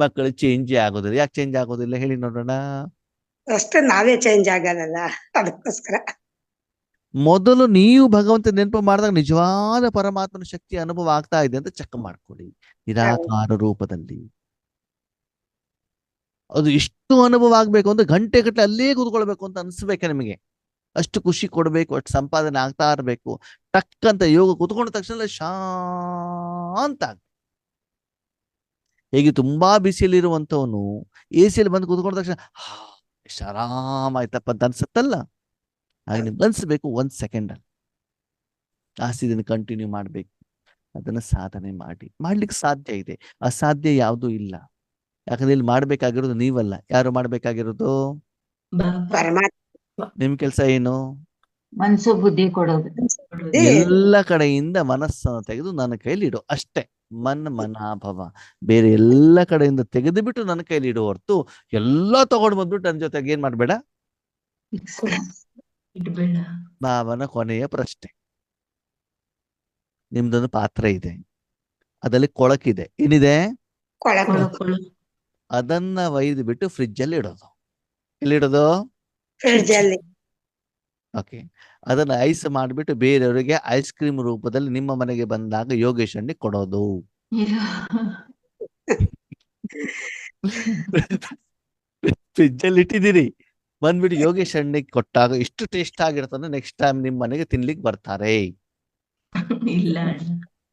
ಮಕ್ಕಳು ಚೇಂಜೇ ಆಗೋದಿಲ್ಲ. ಯಾಕೆ ಚೇಂಜ್ ಆಗೋದಿಲ್ಲ ಹೇಳಿ ನೋಡೋಣ? ಅಷ್ಟು ನಾವೇ ಚೇಂಜ್ ಆಗಲ್ಲ, ಅದಕ್ಕೋಸ್ಕರ. ಮೊದಲು ನೀವು ಭಗವಂತ ನೆನಪು ಮಾಡಿದಾಗ ನಿಜವಾದ ಪರಮಾತ್ಮನ ಶಕ್ತಿ ಅನುಭವ ಆಗ್ತಾ ಇದೆ ಅಂತ ಚೆಕ್ ಮಾಡ್ಕೊಳ್ಳಿ. ನಿರಾಕಾರ ರೂಪದಲ್ಲಿ ಅದು ಇಷ್ಟು ಅನುಭವ ಆಗ್ಬೇಕು ಅಂದ್ರೆ ಗಂಟೆ ಗಟ್ಟಲೆ ಅಲ್ಲೇ ಕೂತ್ಕೊಳ್ಬೇಕು ಅಂತ ಅನ್ಸ್ಬೇಕು ನಿಮಗೆ. ಅಷ್ಟು ಖುಷಿ ಕೊಡ್ಬೇಕು, ಅಷ್ಟು ಸಂಪಾದನೆ ಆಗ್ತಾ ಇರ್ಬೇಕು. ಟಕ್ ಅಂತ ಯೋಗ ಕೂತ್ಕೊಂಡ ತಕ್ಷಣ ಶಾಂತ. ಹೇಗೆ ತುಂಬಾ ಬಿಸಿಲಿರುವಂತವನು ಎಸಿಯಲ್ಲಿ ಬಂದು ಕೂತ್ಕೊಂಡ ತಕ್ಷಣ ಎಷ್ಟು ಆರಾಮಾಯ್ತಪ್ಪ ಅಂತ ಅನ್ಸುತ್ತಲ್ಲ, ಹಾಗೆ ನಿಮ್ಗೆ ಅನ್ಸ್ಬೇಕು 1 ಸೆಕೆಂಡ್ ಅಲ್ಲಿ. ಜಾಸ್ತಿ ಕಂಟಿನ್ಯೂ ಮಾಡ್ಬೇಕು. ಅದನ್ನ ಸಾಧನೆ ಮಾಡ್ಲಿಕ್ಕೆ ಸಾಧ್ಯ ಇದೆ, ಅಸಾಧ್ಯ ಯಾವುದೂ ಇಲ್ಲ. ಯಾಕಂದ್ರೆ ಇಲ್ಲಿ ಮಾಡ್ಬೇಕಾಗಿರೋದು ನೀವಲ್ಲ, ಯಾರು ಮಾಡ್ಬೇಕಾಗಿರೋದು? ಪರಮಾತ್ಮ. ನಿಮ್ ಕೆಲ್ಸ ಏನು? ಮನ್ಸು ಬುದ್ಧಿ ಕೊಡೋದು. ಎಲ್ಲ ಕಡೆಯಿಂದ ಮನಸ್ಸನ್ನು ತೆಗೆದು ನನ್ನ ಕೈಲಿ ಇಡು ಅಷ್ಟೇ. ಮನಾಭವ. ಬೇರೆ ಎಲ್ಲ ಕಡೆಯಿಂದ ತೆಗೆದು ಬಿಟ್ಟು ನನ್ನ ಕೈಲಿ ಇಡು ಹೊರತು ಎಲ್ಲ ತಗೊಂಡು ಬಂದ್ಬಿಟ್ಟು ನನ್ನ ಜೊತೆಗೆ ಏನ್ ಮಾಡ್ಬೇಡ. ಭಾವನ ಕೊನೆಯ ಪ್ರಶ್ನೆ. ನಿಮ್ದೊಂದು ಪಾತ್ರ ಇದೆ, ಅದರಲ್ಲಿ ಕೊಳಕಿದೆ. ಏನಿದೆ? ಅದನ್ನ ಒಯ್ದು ಬಿಟ್ಟು ಫ್ರಿಜ್ ಅಲ್ಲಿ ಇಡೋದು. ಎಲ್ಲಿಡೋದು? ಫ್ರಿಡ್ಜ್ ಅಲ್ಲಿ. ಓಕೆ, ಅದನ್ನ ಐಸ್ ಮಾಡಿಬಿಟ್ಟು ಬೇರೆಯವರಿಗೆ ಐಸ್ ಕ್ರೀಮ್ ರೂಪದಲ್ಲಿ ನಿಮ್ಮ ಮನೆಗೆ ಬಂದಾಗ ಯೋಗೇಶ್ ಅಣ್ಣ ಕೊಡೋದು. ಫ್ರಿಜ್ ಅಲ್ಲಿ ಇಟ್ಟಿದ್ದೀರಿ, ಬಂದ್ಬಿಟ್ಟು ಯೋಗೇಶ್ ಅಣ್ಣಿಗೆ ಕೊಟ್ಟಾಗ ಇಷ್ಟು ಟೇಸ್ಟ್ ಆಗಿರ್ತದೆ, ನೆಕ್ಸ್ಟ್ ಟೈಮ್ ನಿಮ್ ಮನೆಗೆ ತಿನ್ಲಿಕ್ಕೆ ಬರ್ತಾರೆ.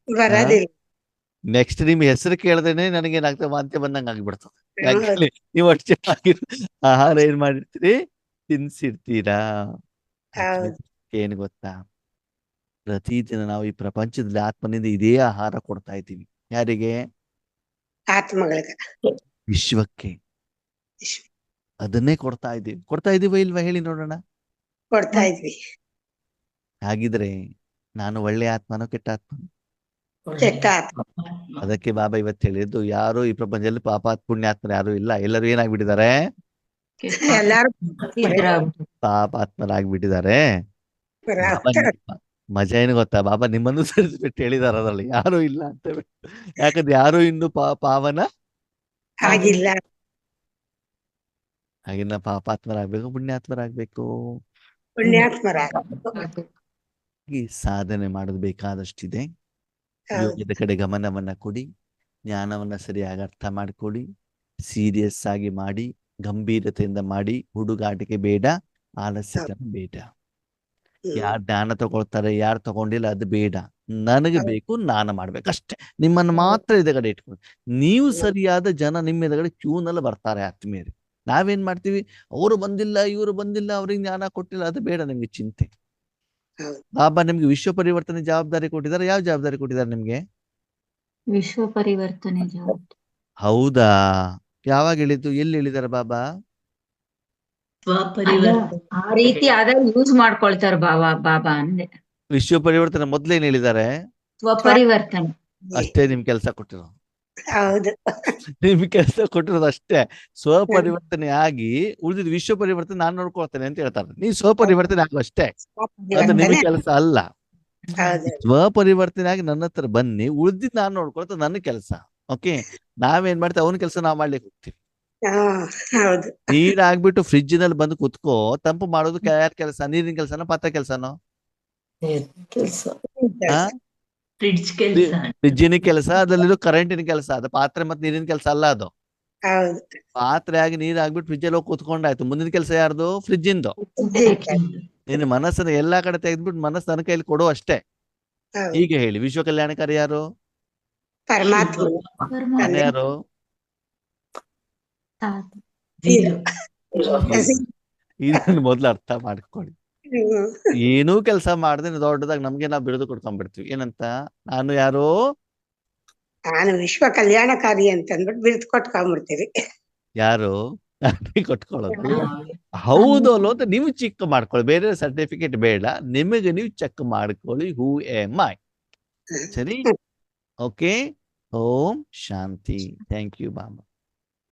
ಬರೋದಿಲ್ಲ. ನೆಕ್ಸ್ಟ್ ನಿಮ್ ಹೆಸರು ಕೇಳದೇನೆ ನನಗೇನಾಗ್ತದೆ, ವಾಂತಿ ಬಂದಂಗ ಆಗ್ಬಿಡ್ತದೆ. ಯಾಕೆ? ನೀವು ಅಷ್ಟು ಚೆನ್ನಾಗಿರೋ ಆಹಾರ ಏನ್ ಮಾಡಿರ್ತೀರಿ, ತಿನ್ಸಿರ್ತೀರಾ. ಏನ್ ಗೊತ್ತಾ, ಪ್ರತಿದಿನ ನಾವು ಈ ಪ್ರಪಂಚದಲ್ಲಿ ಆತ್ಮನಿಂದ ಇದೇ ಆಹಾರ ಕೊಡ್ತಾ ಇದ್ದೀವಿ. ಯಾರಿಗೆ? ಆತ್ಮಗಳಿಗೆ. ವಿಶ್ವಕ್ಕೆ. ಅದನ್ನೇ ಕೊಡ್ತಾ ಇದೀವ ಇಲ್ವಾ ಹೇಳಿ ನೋಡೋಣ. ಕೊಡ್ತಾ ಇದ್ವಿ. ಹಾಗಿದ್ರೆ ನಾನು ಒಳ್ಳೆ ಆತ್ಮನೋ ಕೆಟ್ಟ ಆತ್ಮನೋ? ಕೆಟ್ಟ ಆತ್ಮ. ಅದಕ್ಕೆ ಬಾಬಾ ಇವತ್ತು ಹೇಳಿದ್ದು, ಯಾರು ಈ ಪ್ರಪಂಚದಲ್ಲಿ ಪಾಪಾತ್ ಪುಣ್ಯಾತ್ಮರು ಯಾರು ಇಲ್ಲ, ಎಲ್ಲರೂ ಏನಾಗ್ಬಿಟ್ಟಿದ್ದಾರೆ? ಎಲ್ಲಾರು ಪಾಪಾತ್ಮರಾಗ್ಬಿಟ್ಟಿದ್ದಾರೆ. ಬಾಬಾ ಮಜಾ ಏನು ಗೊತ್ತಾ, ಬಾಬಾ ನಿಮ್ಮನ್ನು ಸೇರಿಸ್ಬಿಟ್ಟು ಹೇಳಿದಾರ ಅದ್ರಲ್ಲಿ ಯಾರು ಇಲ್ಲ ಅಂತ. ಯಾಕಂದ್ರೆ ಯಾರು ಇನ್ನು ಪಾವನ ಆಗಿಲ್ಲ. ಹಾಗಿನ್ನ ಪಾಪಾತ್ಮರಾಗ್ಬೇಕು ಪುಣ್ಯಾತ್ಮರಾಗ್ಬೇಕು. ಪುಣ್ಯಾತ್ಮರ ಈ ಸಾಧನೆ ಮಾಡೋದು ಬೇಕಾದಷ್ಟಿದೆ. ಯೋಗದ ಕಡೆ ಗಮನವನ್ನ ಕೊಡಿ, ಜ್ಞಾನವನ್ನ ಸರಿಯಾಗಿ ಅರ್ಥ ಮಾಡ್ಕೊಳ್ಳಿ, ಸೀರಿಯಸ್ ಆಗಿ ಮಾಡಿ, ಗಂಭೀರತೆಯಿಂದ ಮಾಡಿ. ಹುಡುಗಾಟಿಕೆ ಬೇಡ, ಆಲಸ್ಯತನ ಬೇಡ. ಯಾರು ಜ್ಞಾನ ತಗೊಳ್ತಾರೆ ಯಾರು ತಗೊಂಡಿಲ್ಲ ಅದು ಬೇಡ. ನನಗೆ ಬೇಕು, ನಾನು ಮಾಡ್ಬೇಕಷ್ಟೇ. ನಿಮ್ಮನ್ನು ಮಾತ್ರ ಎದುರುಗಡೆ ಇಟ್ಕೊಂಡು, ನೀವು ಸರಿಯಾದ ಜನ ನಿಮ್ಮ ಎದುರುಗಡೆ ಕ್ಯೂನಲ್ಲಿ ಬರ್ತಾರೆ ಆತ್ಮೀಯರು. ನಾವೇನ್ ಮಾಡ್ತೀವಿ, ಅವರು ಬಂದಿಲ್ಲ ಇವರು ಬಂದಿಲ್ಲ ಅವ್ರಿಗೆ ಜ್ಞಾನ ಕೊಟ್ಟಿಲ್ಲ, ಅದು ಬೇಡ ನಿಮ್ಗೆ ಚಿಂತೆ. ಬಾಬಾ ನಿಮ್ಗೆ ವಿಶ್ವ ಪರಿವರ್ತನೆ ಜವಾಬ್ದಾರಿ ಕೊಟ್ಟಿದ್ದಾರೆ. ಯಾವ ಜವಾಬ್ದಾರಿ ಕೊಟ್ಟಿದ್ದಾರೆ ನಿಮ್ಗೆ? ವಿಶ್ವ ಪರಿವರ್ತನೆ ಜವಾಬ್ದಾರಿ. ಹೌದಾ? ಯಾವಾಗ ಹೇಳಿದ್ದು, ಎಲ್ಲಿ ಹೇಳಿದಾರೆ ಬಾಬಾ? ಆ ರೀತಿ ಆದಾಗ ಯೂಸ್ ಮಾಡ್ಕೊಳ್ತಾರ ಬಾಬಾ ಅಂದೆ. ವಿಶ್ವ ಪರಿವರ್ತನೆ ಮೊದ್ಲೇನ್ ಹೇಳಿದ್ದಾರೆ? ಸ್ವಪರಿವರ್ತನೆ ಅಷ್ಟೇ ನಿಮ್ ಕೆಲಸ ಕೊಟ್ಟಿರೋ. ಹೌದು. ನಿಮ್ ಕೆಲಸ ಕೊಟ್ಟಿರೋದು ಅಷ್ಟೇ. ಸ್ವಪರಿವರ್ತನೆ ಆಗಿ ಉಳಿದಿದ್ದು ವಿಶ್ವ ಪರಿವರ್ತನೆ ನಾನ್ ನೋಡ್ಕೊಳ್ತೇನೆ ಅಂತ ಹೇಳ್ತಾರೆ. ನೀವ್ ಸ್ವಪರಿವರ್ತನೆ ಆಗು ಅಷ್ಟೇ, ಅದು ನಿಮ್ ಕೆಲಸ ಅಲ್ಲ. ಸ್ವಪರಿವರ್ತನೆ ಆಗಿ ನನ್ನ ಹತ್ರ ಬನ್ನಿ, ಉಳಿದಿದ್ದು ನಾನ್ ನೋಡ್ಕೊಳ್ತ ನನ್ನ ಕೆಲಸ. ಓಕೆ, ನಾವೇನ್ ಮಾಡ್ತೀವಿ, ಅವನ ಕೆಲಸ ನಾವ್ ಮಾಡ್ಲಿಕ್ಕೆ ಹೋಗ್ತೀವಿ. ಹೌದು. ನೀರ್ ಆಗ್ಬಿಟ್ಟು ಫ್ರಿಜ್ ನಲ್ಲಿ ಬಂದು ಕುತ್ಕೋ, ತಂಪು ಮಾಡೋದು ಯಾರ ಕೆಲಸ? ನೀರಿನ ಕೆಲಸನೋ ಪಾತ್ರ ಕೆಲಸನೋ? ಫ್ರಿಜ್ಜಿನ ಕೆಲಸ, ಅದರಲ್ಲಿರೋ ಕರೆಂಟಿನ ಕೆಲಸ. ಅದು ಪಾತ್ರೆ ಮತ್ತೆ ನೀರಿನ ಕೆಲಸ ಅಲ್ಲ. ಅದು ಪಾತ್ರೆ ಆಗಿ ನೀರ್ ಆಗ್ಬಿಟ್ಟು ಫ್ರಿಜ್ ಅಲ್ಲಿ ಹೋಗಿ ಕುತ್ಕೊಂಡಾಯ್ತು. ಮುಂದಿನ ಕೆಲಸ ಯಾರ್ದು? ಫ್ರಿಜ್ಜಿಂದು. ನಿನ್ನ ಮನಸ್ಸನ್ನ ಎಲ್ಲಾ ಕಡೆ ತೆಗೆದ್ಬಿಟ್ಟು ಮನಸ್ಸು ನನ್ನ ಕೈಲಿ ಕೊಡು ಅಷ್ಟೇ. ಹೀಗೆ ಹೇಳಿ, ವಿಶ್ವ ಕಲ್ಯಾಣಕಾರಿ ಯಾರು? ಪರಮಾತ್ಮ. ಯಾರು? ಇದನ್ನು ಮೊದ್ಲು ಅರ್ಥ ಮಾಡ್ಕೊಳ್ಳಿ. ಏನೂ ಕೆಲಸ ಮಾಡದೆ ದೊಡ್ಡದಾಗ ನಮ್ಗೆ ನಾವು ಬಿರುದು ಕೊಡ್ಕೊಂಡ್ಬಿಡ್ತೀವಿ. ಏನಂತ? ನಾನು ಯಾರು? ನಾನು ವಿಶ್ವ ಕಲ್ಯಾಣಕಾರಿ ಅಂತ ಅಂದ್ಬಿಟ್ಟು ಬಿರುದು ಕೊಟ್ಕೊಂಡ್ಬಿಡ್ತೀರಿ. ಯಾರು? ಕೊಟ್ಕೊಳ್ಳೋದು. ಹೌದು ಅಲ್ಲೋ ಅಂತ ನೀವು ಚೆಕ್ ಮಾಡ್ಕೊಳ್ಳಿ. ಬೇರೆ ಸರ್ಟಿಫಿಕೇಟ್ ಬೇಡ, ನಿಮಗೆ ನೀವು ಚೆಕ್ ಮಾಡ್ಕೊಳ್ಳಿ. Who am I? ಸರಿ, ಓಕೆ. ಓಂ ಶಾಂತಿ. Thank you Baba.